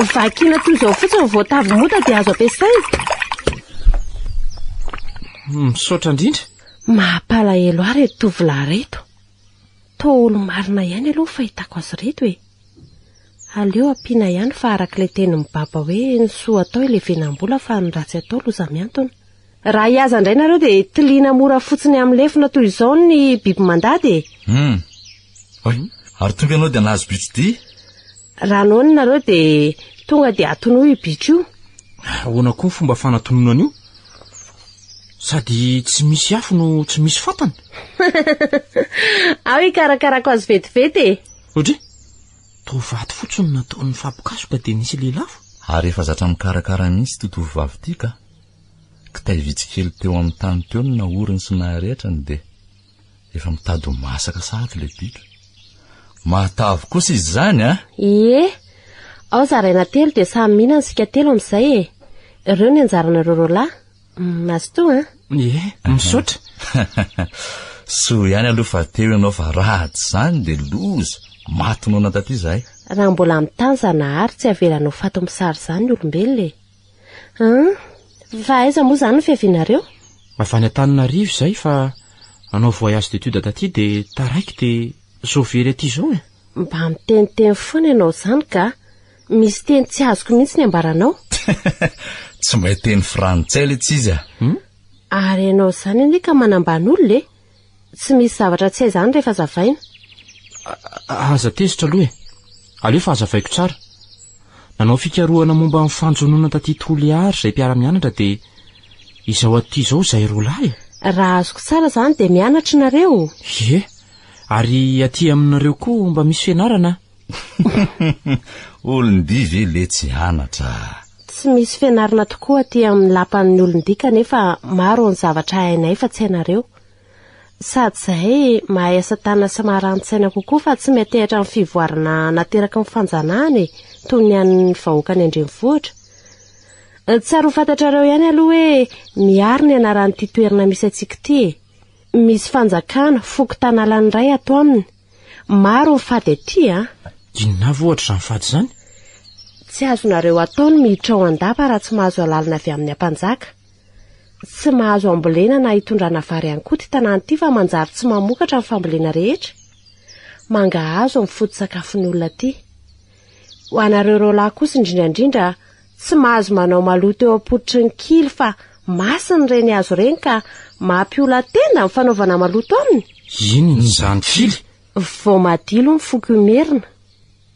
Vakiana toy izao fotsiny voatavy mota dia azo ampiasaina. Misaotra indrindra. Mampalahelo ary reto tovolahy reto. Toa olo marina ihany aloha fahitako azy reto e. Aleo ampiana ihany fa arak'ilay tenin'ny baba hoe ny soa atao ilay venam-bola fa ny ratsy atao loza miantona. Raha iaza indray nareo dia tiliana mora fotsiny amin'ny lefina toy izao ny biby mandady e. Ary tonga ianao dia nahazo bitsidy? Raha noana nareo dia tonga dia atonoa io biby io. Ahoana koa ny fomba fanatonona an'io? Sady tsy misy afo no tsy misy fatana. Ao ikarakarako azy vetivety e. Ohatry? Toa vaty fotsiny nataon'ny fampokasoka dia nisy lelafo. Ary efa zatra mikarakara mihitsy ty tovovavy ty ka. Kitay vitsy kely teo amin'ny tany teo no naoriny sy naharehetrany dia efa mitady ho masaka sahatra ilay biby. Matavy kosa izy zany a. Ie, ao zaraina telo dia samy mihinana sika telo amin'izay e. Ireo ny anjaranareo roalahy. Mazotoa Ie, misaotra. So ihany aloha fa teo ianao fa ratsy zany dia loza matinona taty izahay. Raha mbola amin'ny tany zanahary tsy avelanao fato misary zany ny olombelona e. Fa aiza moa zany ny fiavianareo? Avy any Antananarivo izay fa anao voyage d'étude taty dia taraiky dia zao very aty izao e. Mba miteniteny foana ianao zany ka. Misy teny tsy azoko mihitsy ny ambaranao. Tsy mahay teny frantsay le tsy izy a. Ary ianao zany anie ka manambany olona e. Tsy misy zavatra tsy hay zany rehefa zavaina. Aza tezitra aloha e. Aleo fa azavaiko tsara. Nanao fikarohana momba amin'ny fanjonona taty Toliary izay mpiara-mianatra dia izao aty izao izay roalahy e. Raha azoko tsara zany dia mianatra nareo. Ie, ary aty aminareo koa mba misy fianarana. Olon-divy le tsy anatra. Tsy misy fianarana tokoa aty amin'ny lapan'ny olon-dika nefa maro ny zavatra hainay fa tsy hainareo. Sady zahay mahay asa tanana sy maharani-tsaina kokoa fa tsy metehatra amin'ny fivoarana nateraka ny fanjanahana e, toy ny an'ny vahoaka ny andrenivohitra. Tsara ho fantatrareo ihany aloha hoe miaro ny anaran'ity toerana misy antsika ity e. Misy fanjakana foko tanàlany iray ato aminy. Maro ny fady aty a. Inona vohatra izany fady izany? Tsy azonareo ataony miditra ao an-dapa raha tsy mahazo alalina avy amin'ny ampanjaka. Tsy mahazo ambolena na hitondrana vary ihany koa ty tanàna ity fa manjary tsy mamokatra ny fambolena rehetra. Mangahazo amin'ny foto-tsakafon'ny olona ity. Ho anareo roalahy kosa indrindrandrindra tsy mahazo manao maloto eo am-pototry ny kily fa masiny reny azo reny ka mampiola tenda amin'ny fanaovana maloto aminy. Iny izany kily? Voamadilo ny foko merina.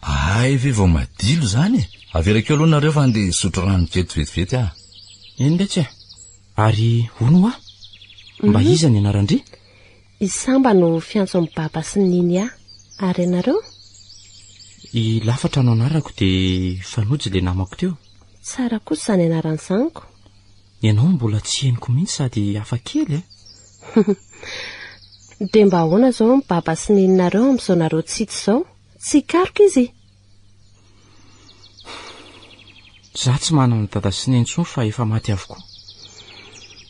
Ay ve voamadilo zany e. Averako aloha nareo fa andeha sotro rano kely vetivety ah. Eny letsy e. Ary hono a? Mba iza ny anarandry? Isamba no fiantso amin'ny baba sy ny niny ah. Ary ianareo? I Lafatra no anarako dia Fanojy le namako teo. Tsara kosa izany anarany zaniko. Ianao mbola tsy henoko mihitsy sady hafa kely e. Dia mba ahoana zao ny baba sy ny nininareo amin'izao nareo tsito izao? Tsy karoka izy. Za tsy manana dada sy neny intsony fa efa maty avokoa.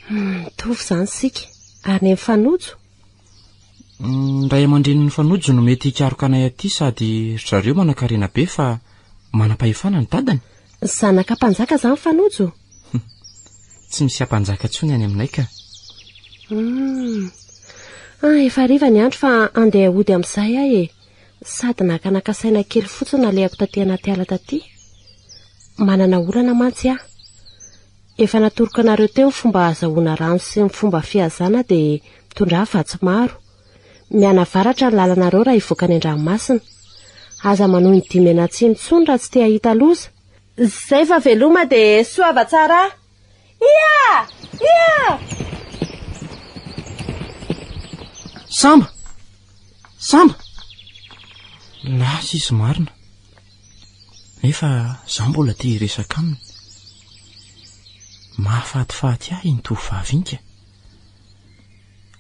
Mitovy zany sika. Ary ny Fanojo? ray aman-dreniny fanojo no mety hikaroka anay aty sady zareo manan-karena be fa manam-pahefana ny dadany. Zanaka mpanjaka zany fanojo. Tsy misy ampanjaka ntsony any aminay ka. Efa riva ny andro fa andeha hody amin'izay ahy e. Sady nakanaka saina kely fotsiny alehako taty anaty ala taty. Manana olana mantsy aho. Efa natoroko anareo teo fomba azahoana rano sy ny fomba fihazana dia mitondra vatsy maro. Mianavaratra ny lalanareo raha hivoaka ny an-dranomasina. Aza manohy ny dimy anatsy mitsony raha tsy te hahita loza. Zay fa veloma dia soava tsara. Ia! Samba! Lasa izy marina. Nefa zaho mbola tia hiresaka aminy. Mahafatifaty ahy ny tovovavy inka.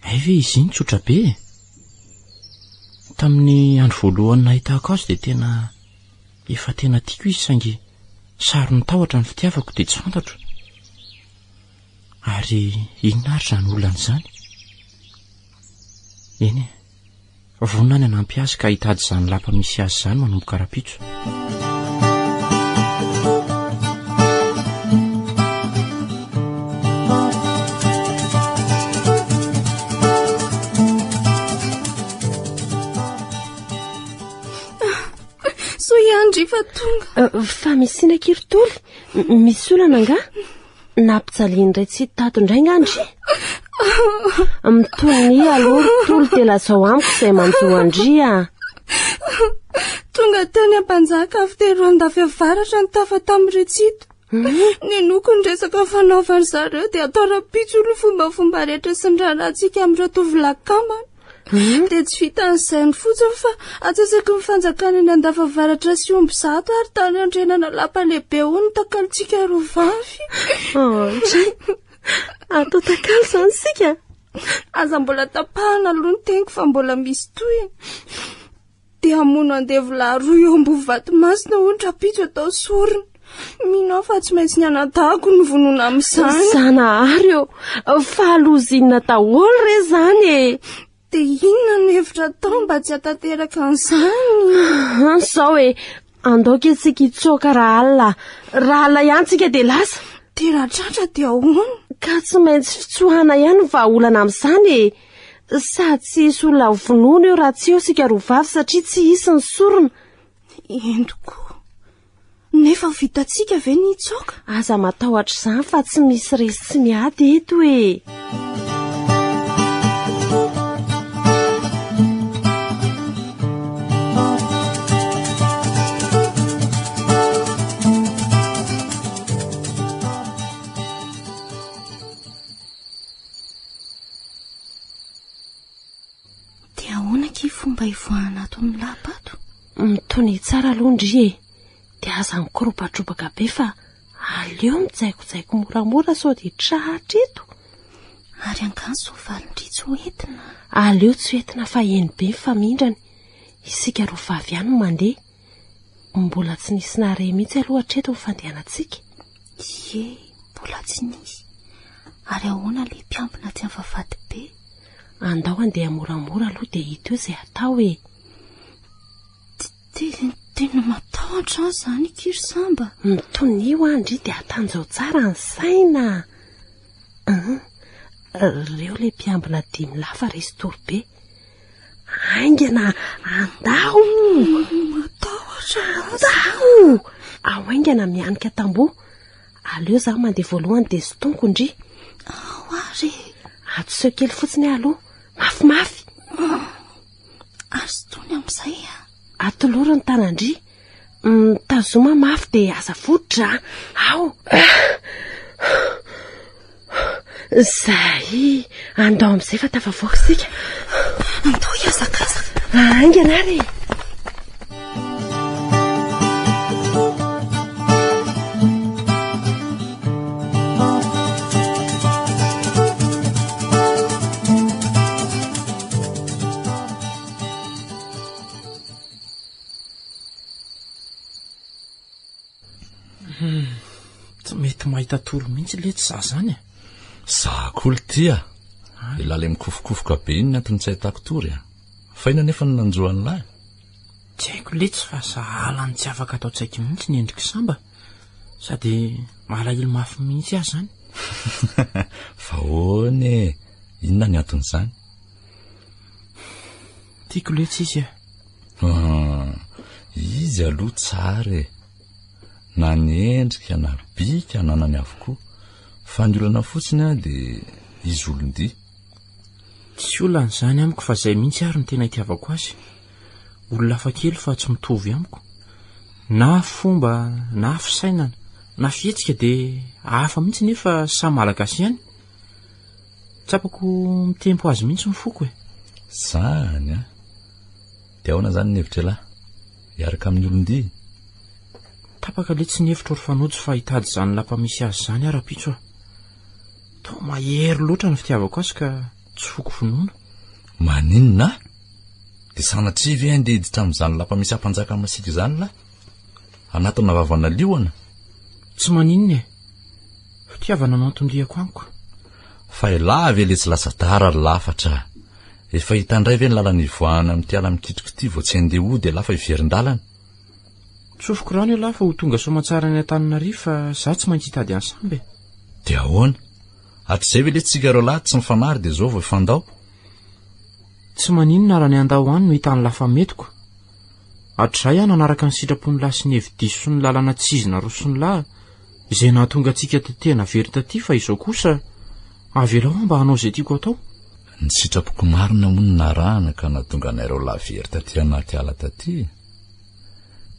Ve izy iny tsotra be. Tamin'ny andro voalohany nahitako azy dia efa tena tiako izy saingy sary ny tahotra ny fitiavako dia tsy fantatro. Ary inona ary zany olana izany? Eny vonina ny hanampy azy ka hitady izany lapa misy azy izany manomboka rapitso. Fa tonga fa misina kiritoly misy olana nga nampijaliany ray tsy tato indray ngandry mitony aloha tolo tela zao amiko izay manjoandria tonga tany ampanjaka avy tero andafy avaratra ny tafa tamin'ny retsito ny noko ny resaka fanaovany zareo dia atao rapitso ny fombafomba rehetra sy ny rahantsika amin'ireo tovolakamana. Dia tsy vitan'izay ny fotsiny fa atsasaky ny fanjakana ny andafavaratra sy omby zato ary tany andrenana lapa lehibe ho ny takalitsika rovavy. Atao takalo izany sika. Aza mbola tapahana aloha ny teniko fa mbola misy toy. Dia hamono andevolahy roa eo ambo vato-masina ho ny rapitso atao sorona. Minao fa tsy maintsy ny anadahako ny vonona amin'izany. Zanahary eo, fa alozinina daholo re zany e. Dia inona ny hevitra tao mba tsy hatateraka an'izany? Sao e, andaoka antsika hitsoaka raha alina ihany tsika dia lasa. Dia raha tratra dia ahoana? Ka tsy maintsy fitsoahana ihany vahaolana amin'izany e. Sady tsy hisy olona vonoana eo raha tsy eo sika rovavy satria tsy hisy ny sorona. Endoko. Nefa vitantsika ve ny hitsoaka? Aza matahotra izany fa tsy misy resy tsy miady eto e. Fomba ivoahana ato amin'ny lapato mitony tsara alondry e. Dia aza mikoropatrobaka be fa aleo mitsaikojaiko moramora sao dia trahatra eto. Ary ankanso valindry tsy hoentina. Aleo tsy hoentina fa eny be mifamindrany. Isika rovavy ihany no mandeha. Mbola tsy nisy nare mihitsy aloha hatreto ny fandehanantsika. Mbola tsy nisy. Ary ahoana ilay mpiambina ty amin'ny vavady be? Andao andeha moramora aloha dia hita eo izay atao e. Tena matahotra izany kiry samba. Mitonio andry dia atanjao tsara ny saina. Reo ilay mpiambina dimy lafa resy torobe. Aingana andao. Matahotra andao. Ao aingana mianika tamboho. Aleo izaho mandeha voalohany dia sy tonkondry. Ary atoseho kely fotsiny aloha. Mafimafy. Ary sy tony amin'izay atoloro ny tanandry. Tazoma mafy dia aza fototra. Ao. Zay. Andao amin'izay fa tafavoaka sika. Andao hiazakazaka. Aingana ary. Tsy mety mahita toro mihitsy le tsy za zany Zakolo tia. Ilala mikofokofoka be iny antony tsy ahitako tory faina nefa ny nanjoany lahy. Tsy haiko letsy fa sahalany tsy afaka atao tsaiky mihitsy ny endriky samba sady malahelo mafy mihitsy azy zany. Fa hoane, inona ny anton'izany? Tiako letsy izy Izy aloha tsara e, na ny endrika na bika nanany avokoa, fa ny olana fotsiny dia izy olon-dia. Tsy olana zany amiko fa zay mihitsy ary ny tena itiavako azy. Olona hafa kely fa tsy mitovy amiko, na fomba na fisainana na fihetsika dia hafa mihitsy nefa samy malagasy ihany. Tsapako mitempo azy mihitsy ny foko e. Zany a, dia ahoana zany ny hevitra lahy, hiaraka amin'ny olon-dia? Tapaka letsy ny hevitra orfanojo fa hitady zany lapa misy azy zany ara-pitso a. Toa mahery loatra ny fitiavako azy ka tsy foko finoana. Maninona? Dia sanatria ve andeha hiditra amin'izany lapa misy ampanjaka masika izany lahy? Anatona vavana lioana? Tsy maninona e, fitiavana no antondriako amiko. Fa ela ve le tsy lasa dara ry lafatra? Efa hitandray ve ny lalana ivoahana amin'ity ala mikitroko ity vao tsy andeha hody ela fa iverin-dalana? Tsofoko rano ela fa ho tonga soamantsara ny Antananarivo fa za tsy maintsy hitady ansamby. Dia ahoana? Hatrizay ve le tsika ireo lahy tsy mifanary dia zao vao ifandao? Tsy maninona raha ny andao any no hitany lafa metiko. Hatrizay aho nanaraka ny sitrapony lahy sy ny hevi-diso sy ny lalana tsizina roa sy ny lahy izay nahatonga antsika tetehana very taty fa izao kosa avelao mba hanao izay tiako atao. Ny sitrapoko marina moa ny narahana ka nahatonga anareo lahy very taty anaty ala taty.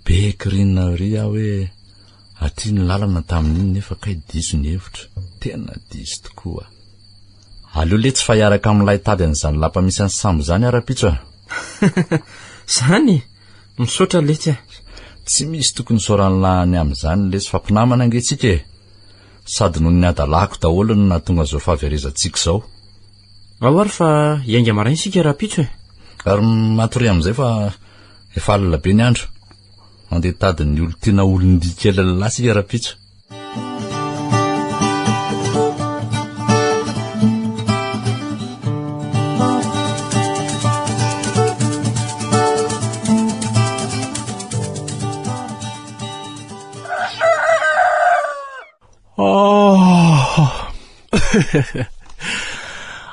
Be kirinina ry aho hoe aty ny lalana tamin'iny nefa kay diso ny hevitra, tena diso tokoa. Aleo le tsy fa hiaraka amin'ilay tady an'izany lapa misy any sambo zany ara-pitso a. Zany misaotra letsy a. Tsy misy tokony soran'lahany amin'izany le tsy fampinamana angehtsika e, sady noho ny adalako daholo no nahatonga zao fahaverezantsika izao. Ao ary fa hiainga maraina sika ara-pitso e. Ary matory amin'izay fa efa alina be ny andro, andeha tady ny olo tena olon-dia kely lehilahy sika ara-pitso.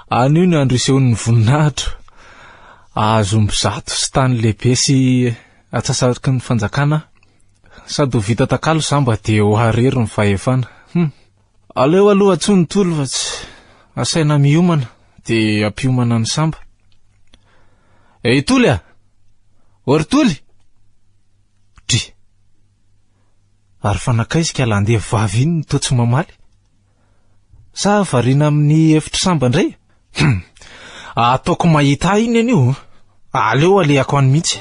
Anio ny andro isehony ny voninahitro, azo mpizato sy tany lehibe sy atsasaky ny fanjakana, sady ho vita takalo samba dia ho harery ny fahefana. Aleo aloha atsony tolo fa tsy asaina miomana dia ampiomana ny samba. Toly a, ory toly dry, ary fanakaizika landeha vavy iny toa tsy mamaly sa variana amin'ny efitra samba indray? Ataoko mahita iny anio, aleo alehako any mihitsy.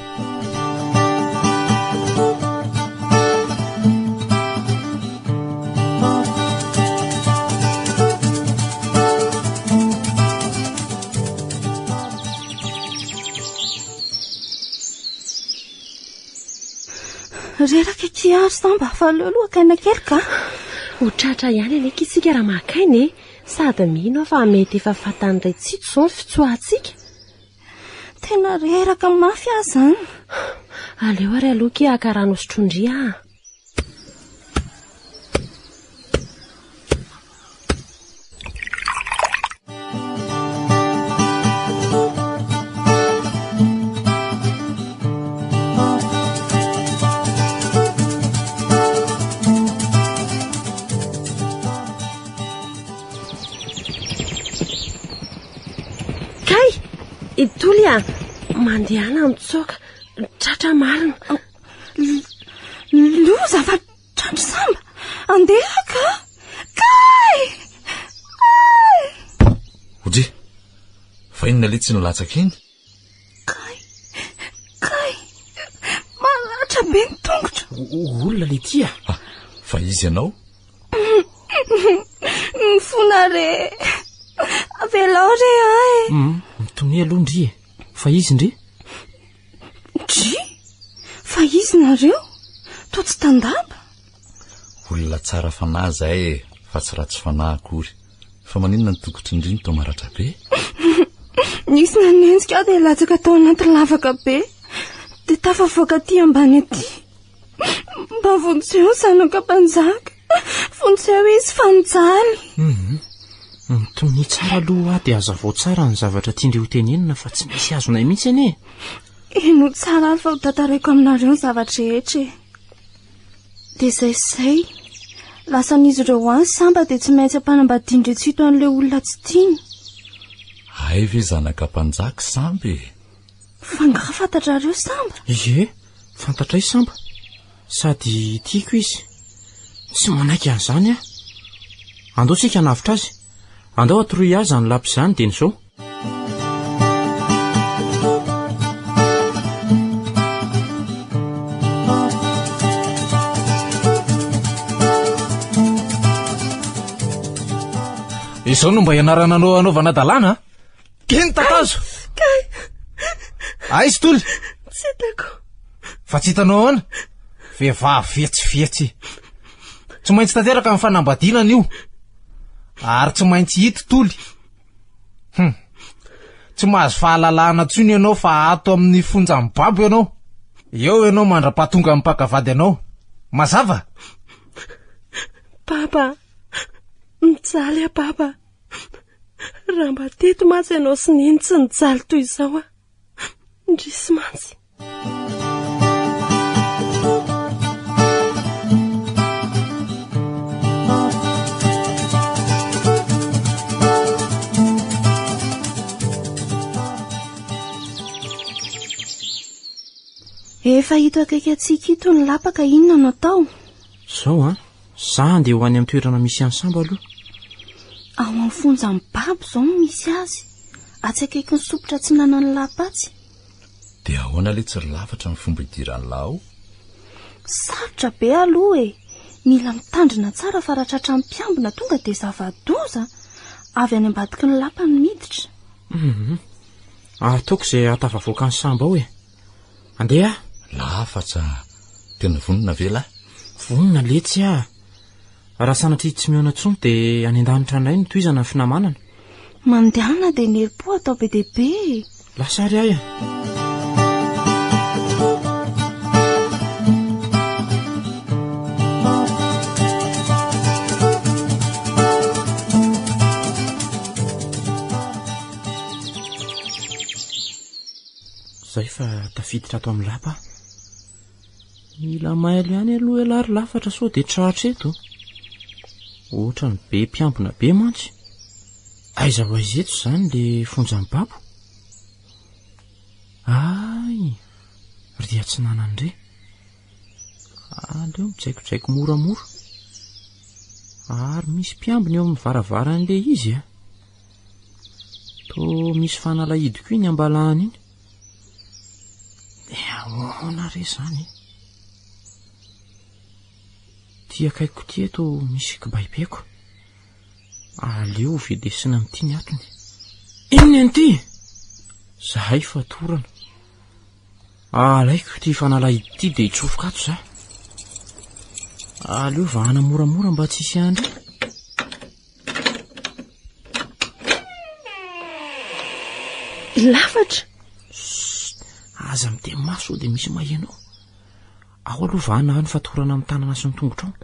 Reraka ky ary samba fa aleo aloha kaina kely ka. Ho tratra ihany aleka isika raha mahakainy e, sady mino fa mety efa fatany ray tsito zao ny fitsoahantsika. Tena reraka mafy azy zany. Aleo ary aloha ki akarano sotrondria. Toly a, mandehana mitsoka, tratra marina. Loza fa tratra samba, andeha ka. Kay! Hodry, fa inona le tsy nolatsaka iny? Kay, malatra be ny tongotra. Olona le tia. Fa izy ianao? Mifona re. Avelao re ay. Mitony aloha ndry e. Fa izy ndry? Ndry? Fa izy nareo? To tsy tandaba? Olona tsara fanahy zay fa tsy ratsy fanahy akory. Fa maninona ny tokotry indriny to maratra be? nisy nanenjika dia latsaka tao anaty lavaka be dia tafavoaka aty ambany aty mba vonjeo zanaka mpanjaka vonjeo izy fanjaly. Tony tsara aloha dia azavao tsara ny zavatra tiandre ho tenenina fa tsy misy azonay mihitsy anie. Eno tsara fa ho tantarako aminareo ny zavatra rehetra e. Dia izay lasa n'izy ireo any samba dia tsy maintsy ampanambadiandre tsito an'ilay olona tsy tiany. Ay ve zanaka mpanjaka samby? Fangaha fantatrareo samba? Ie, fantatra izy samba. Sady tiako izy. Tsy manaiky an'izany a. Andao tsika navitra azy. Andao atoroy azy any lapy izany dia n'izao. Izao no mba ianarana anao anaovana dalàna? Keny tatazo! Aizy toly! Tsy hitako. Fa tsy hitanao ahoana? Vehivavy fietsy. Tsy maintsy tanteraka amin'ny fanambadiana io. Ary tsy maintsy hito toly. Tsy mahazo fahalalahana tsony ianao fa ato amin'ny fonjam-babo ianao. Eo ianao mandra-pahatonga amin'ny mpakavady anao. Mazava? Papa, mijaly a papa. Raha mba teto mantsy ianao sy niny tsy nijaly toy izao a. Ndrisy mantsy. Efa hito akaiky atsika ito ny lapaka, inona no atao? Zao a, za andeha ho any amin'ny toerana misy any samba aloha. Ao amin'ny fonjam-babo izao no misy azy. Atsy akaiky ny sopotra tsy nanany lapatsy. Dia ahoana ilay tsy lavatra ny fomba idiran'lao? Sarotra be aloha e. Mila mitandrina tsara fa raha tratra mpiambina tonga dia zava-doza. Avy any ambadiky ny lapa ny miditra. Ataoko izay atavavoaka ny samba ao e. Andeha? Lafatra. Tena vonona ve lahy? Vonona letsy a. Raha sanatria tsy miona tsony dia any an-danitra anay ny toizana ny finamanana. Mandehana dia nerpo atao be dia be. Lasary ahy a. Zay fa tafiditra ato amin'ny lapa. Mila mailo ihany aloha elary lafatra sao dia tratra eto. Ohatra ny be mpiambina be mantsy. Aiza ho aiza eto izany le fonjam-babo? Ay, ry atsinanandre. Aleo mijaikojaiko moramora. Ary misy mpiambina eo amin'ny varavaran'ilay izy a. Toa misy fanalahidiko iny ambalahany iny. Ahoana re zany? Ty akaiko ty eto misy kibaibeko. Aleo vedesina amin'ity ny atony. Inona an'ity? Zahay fatorana. Alaiko ty fanalahidy ty dia hitsofoka ato za. Aleo vahana moramora mba tsy hisy andry. Lafatra. Aza miteny maso dia misy mahenao. Ao aloha vahana ny fatorana amin'ny tanana sy ny tongotra ao.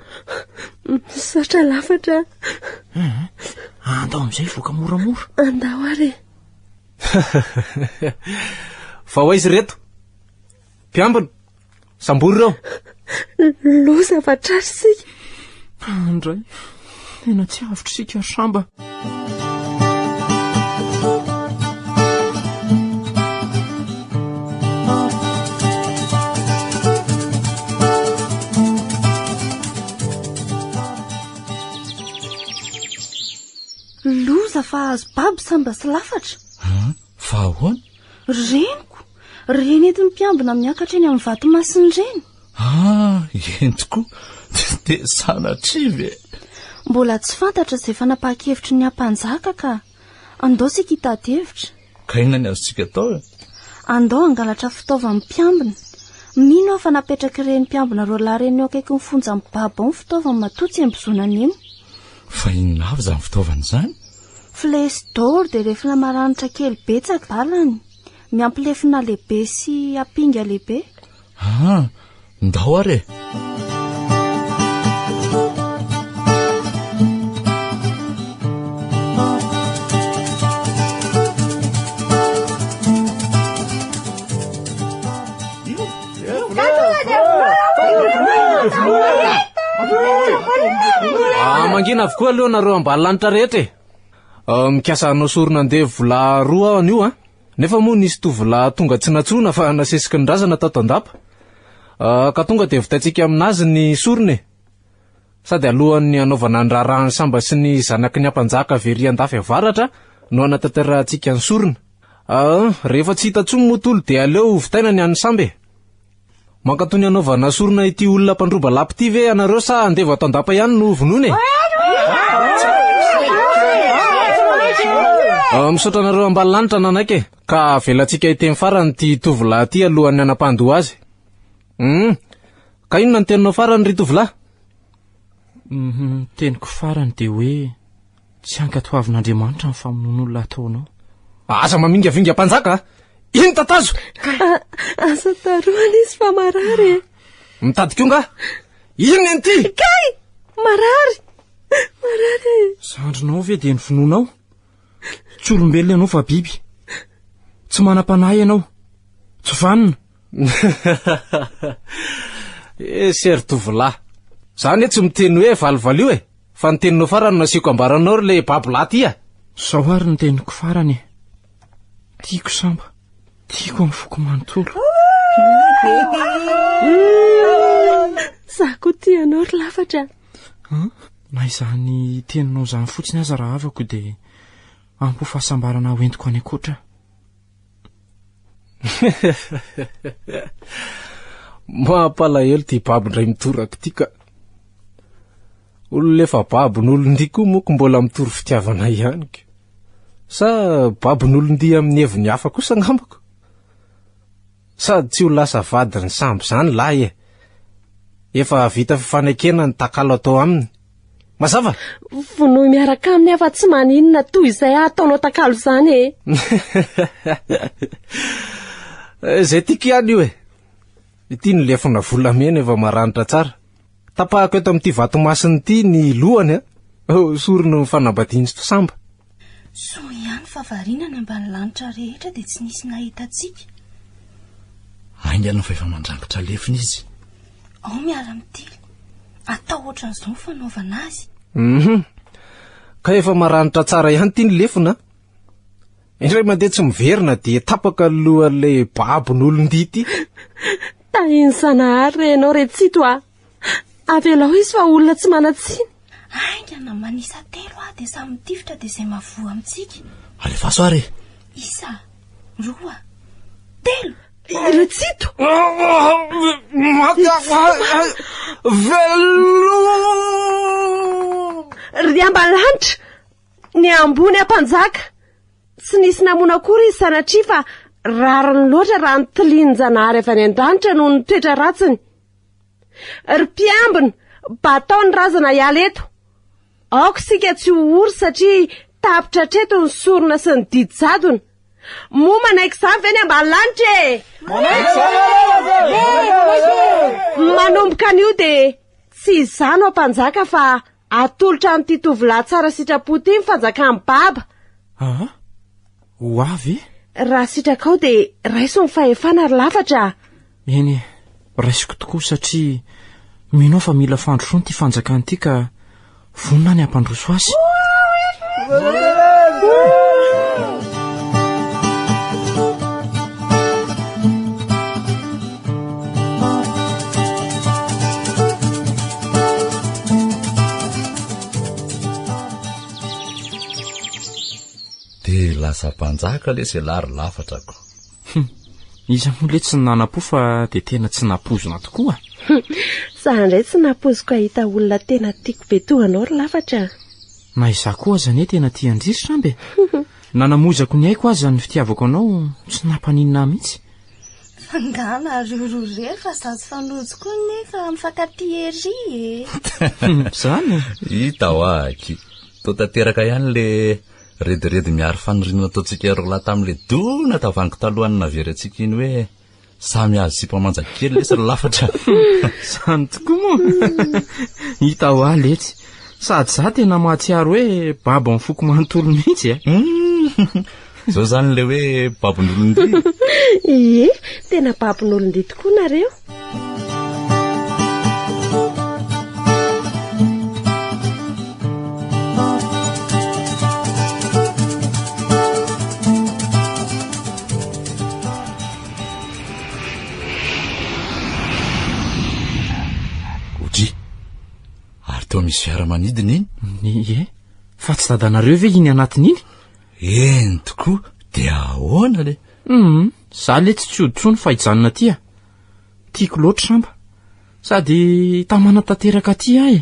Misaotra lafatra. Andao amin'izay voaka moramora. Andao ary. Fa ho aizy reto? Mpiambina? Sambory reo? Loza fa tratra sika. Andray, tena tsy avitra sika samba. Loza fa azo babo samba sy lafatra. Fa ahoana? Reniko. Reny ety mpiambina miakatra eny amin'ny vato-masiny reny. Entiko. Dia sanatria ve? Mbola tsy fantatra izay fanapahakevitry ny ampanjaka ka. Andao sika hitady hevitra. Ka inona ny azontsika atao? Andao angalatra fitaovan'ny mpiambina. Mino aho fa napetraka ireny mpiambina roa lahy ireny eo akaiky ny fonjam-babo ao ny fitaovany matoa tsy ambizonana eny. Fa inona avy izany fitaovana izany? flesdor dia refina maranitra kely betsaka dalany miampilefina lehibe sy apinga lehibe. Ndao ary e. Mangina avokoa aloha nareo ambany lanitra rehetra e. Mikasa anao sorona andeha vola 2 anio nefa moa nisy tovola tonga tsy natsona fa nasesiky ny razana tato andapa ka tonga dia vitantsika aminazy ny sorona e. Sady alohan'ny anaovana ny raharahany samba sy ny zanaky ny ampanjaka very andafy avaratra no anatanterantsika ny sorona. Rehefa tsy hita tsony motolo dia aleo vitaina ny any samby e. Mankatony anaovana sorona ity olona mpandroba lapy ty ve anareo sa andevo ato andapa ihany no vonoiny e? Misaotra anareo ambany lanitra nanaiky e, ka velantsika iteny farany ty tovolahy ty alohan'ny anampandoha azy. Ka inona ny teninao farany ry tovolahy? Teniko farany dia hoe tsy ankatoavin'Andriamanitra ny famonon'olona ataonao. Asa mamingavinga mpanjaka? Ino tatazo? Asa taroana izy fa marary e. Mitady nga? Ino ny ty? Kay! Marary! Marary! Sandrinao ve dia ny finoanao? Tsy olombelona ianao fa biby. Tsy manam-panahy ianao. Tsy vanina. Sery tovolahy. Zany tsy miteny hoe valivalio e, fa ny teninao farany nasiako ambaranao ry le babolahy ty a. Sao ary ny teniko farany. Tiako samba. Tiako amin'ny foko manontolo. Zaho koa tianao ry lafatra. Na izany teninao izany fotsiny aza raha avako dia ampo fahasambarana hoentiko any akoatra. Mampalahelo ty babindray mitoraka ty ka. Ololefa babin'olondia koa moko mbola mitory fitiavana ihany ka. Sa babin'olondia amin'ny heviny hafa kosa ngambako. Sady tsy ho lasa vady ny samby zany lahy e. Efa vita fifanekena ny takalo atao aminy. Mazava? Vonoy miaraka aminy afa tsy maninona toy izay ataonao takalo zany e. Zay tiky ihany io e. Ity ny lefina volamena efa maranitra tsara. Tapahako eto amin'ity vatomasiny ity ny lohany sorony ny fanambadiany sy samba. So ihany favarinana ambany lanitra rehetra dia tsy nisy nahita antsika. Ainganao fa efa mandrangotra lefina izy. Ao miara mitily. Atao ohatran'izao ny fanaovana azy. Ka efa maranitra tsara ihany ity ny lefina. Indray mandeha tsy miverina dia tapaka alohan'ilay babin'olondia ity. Tahiny sanahary renao retsito a. Avelao izy fa olona tsy manatsiny. Aingana manisa 3 dia samy mitifitra dia izay mavoa amintsika. Alefaso ary. Isa 2 3 Retsito. Ry ambany lanitra, ny ambony ampanjaka. Tsy nisy namona akory izy sanatria fa rariny loatra raha ny tilian-janahary avy any an-danitra noho ny toetra ratsiny. Ry mpiambina, batao ny razana hiala eto. Aoko sika tsy ho ory satria tapitra treto ny sorona sy ny didy jadona. Mo manaiky izany ve ny ambany lanitra e? Manomboka an'io dia tsy izany ao mpanjaka fa atolotra n'ity tovolahy tsara sitrapo ty ny fanjakany baba. Ho avy? Raha sitrakao dia raiso ny fahefana ry lafatra. Eny, raisiko tokoa satria minao fa mila fandrosoany ty fanjakany ty ka vonina ny ampandroso azy. Dia lasa mpanjaka le izay lary lafatrako. Iza moa le tsy nanam-po fa dia tena tsy nampozona tokoa. Za indray tsy nampoziko ahita olona tena tiako be tohanao ry lafatra. Na izaho koa aza ne tena tia andrisitra ambe. Nanamozako ny aiko aza ny fitiavako anao tsy nampaninina mihitsy. Fangana rororery fa zazy fanojo koa nefa mifankaty ery e. Zany? Hita ho aky. Toa tanteraka ihany le rediredy miary fanorinana ataontsika rola tamin'le dona tavaniko talohany navery antsika iny hoe samy azo sipamanja kely lesy ry lafatra. Zany tokoa moa. Hita ho aletsy sady za tena mahatsiaro hoe babo amin'ny foko manontolo mihitsy a. Zao zany le hoe babon'olondy. Ie, tena babon'olondy tokoa nareo. Tao misy fiaramanidina iny? Ie, fa tsy dadanareo ve iny anatin'iny? Eny tokoa, dia ahoana le? Za le tsy oditsony fa hijanona tia. Tiako loatra samba. Sady tamana tanteraka aty ahy.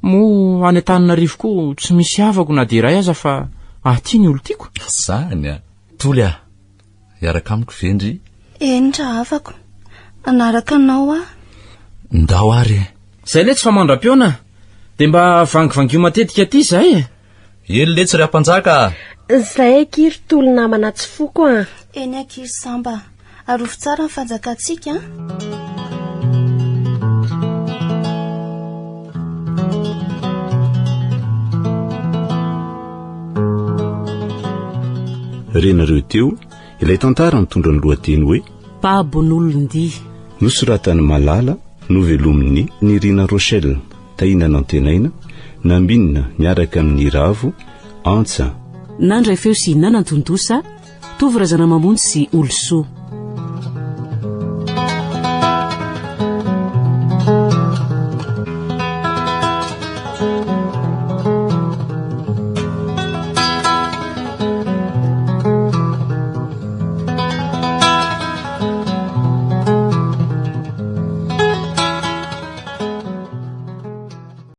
Mo any Antananarivo koa tsy misy havako na dia iray aza fa aty ny olo tiako. Zany a. Toly a. Iaraka amiko vendry. Enitra afako. Anaraka anao a. Ndao ary. Zay le tsy fa mandram-piona. Dia mba vangivangio matetika aty zay e. Ely le tsy ry ampanjaka. Zay akiry tolo namana tsy foko a. Eny akiry samba. Arofo tsara ny fanjakantsika. Renareo teo ilay tantara mitondra ny lohateny hoe Babon'olondy. Nosoratany Malala, novelomin'ny Nirina Rochelle, tahinana antenaina, nambinina miaraka amin'ny Ravo, Antsa. Nandray feo sy nanantondosa, Tovorazana Mamonjy sy Olosoa.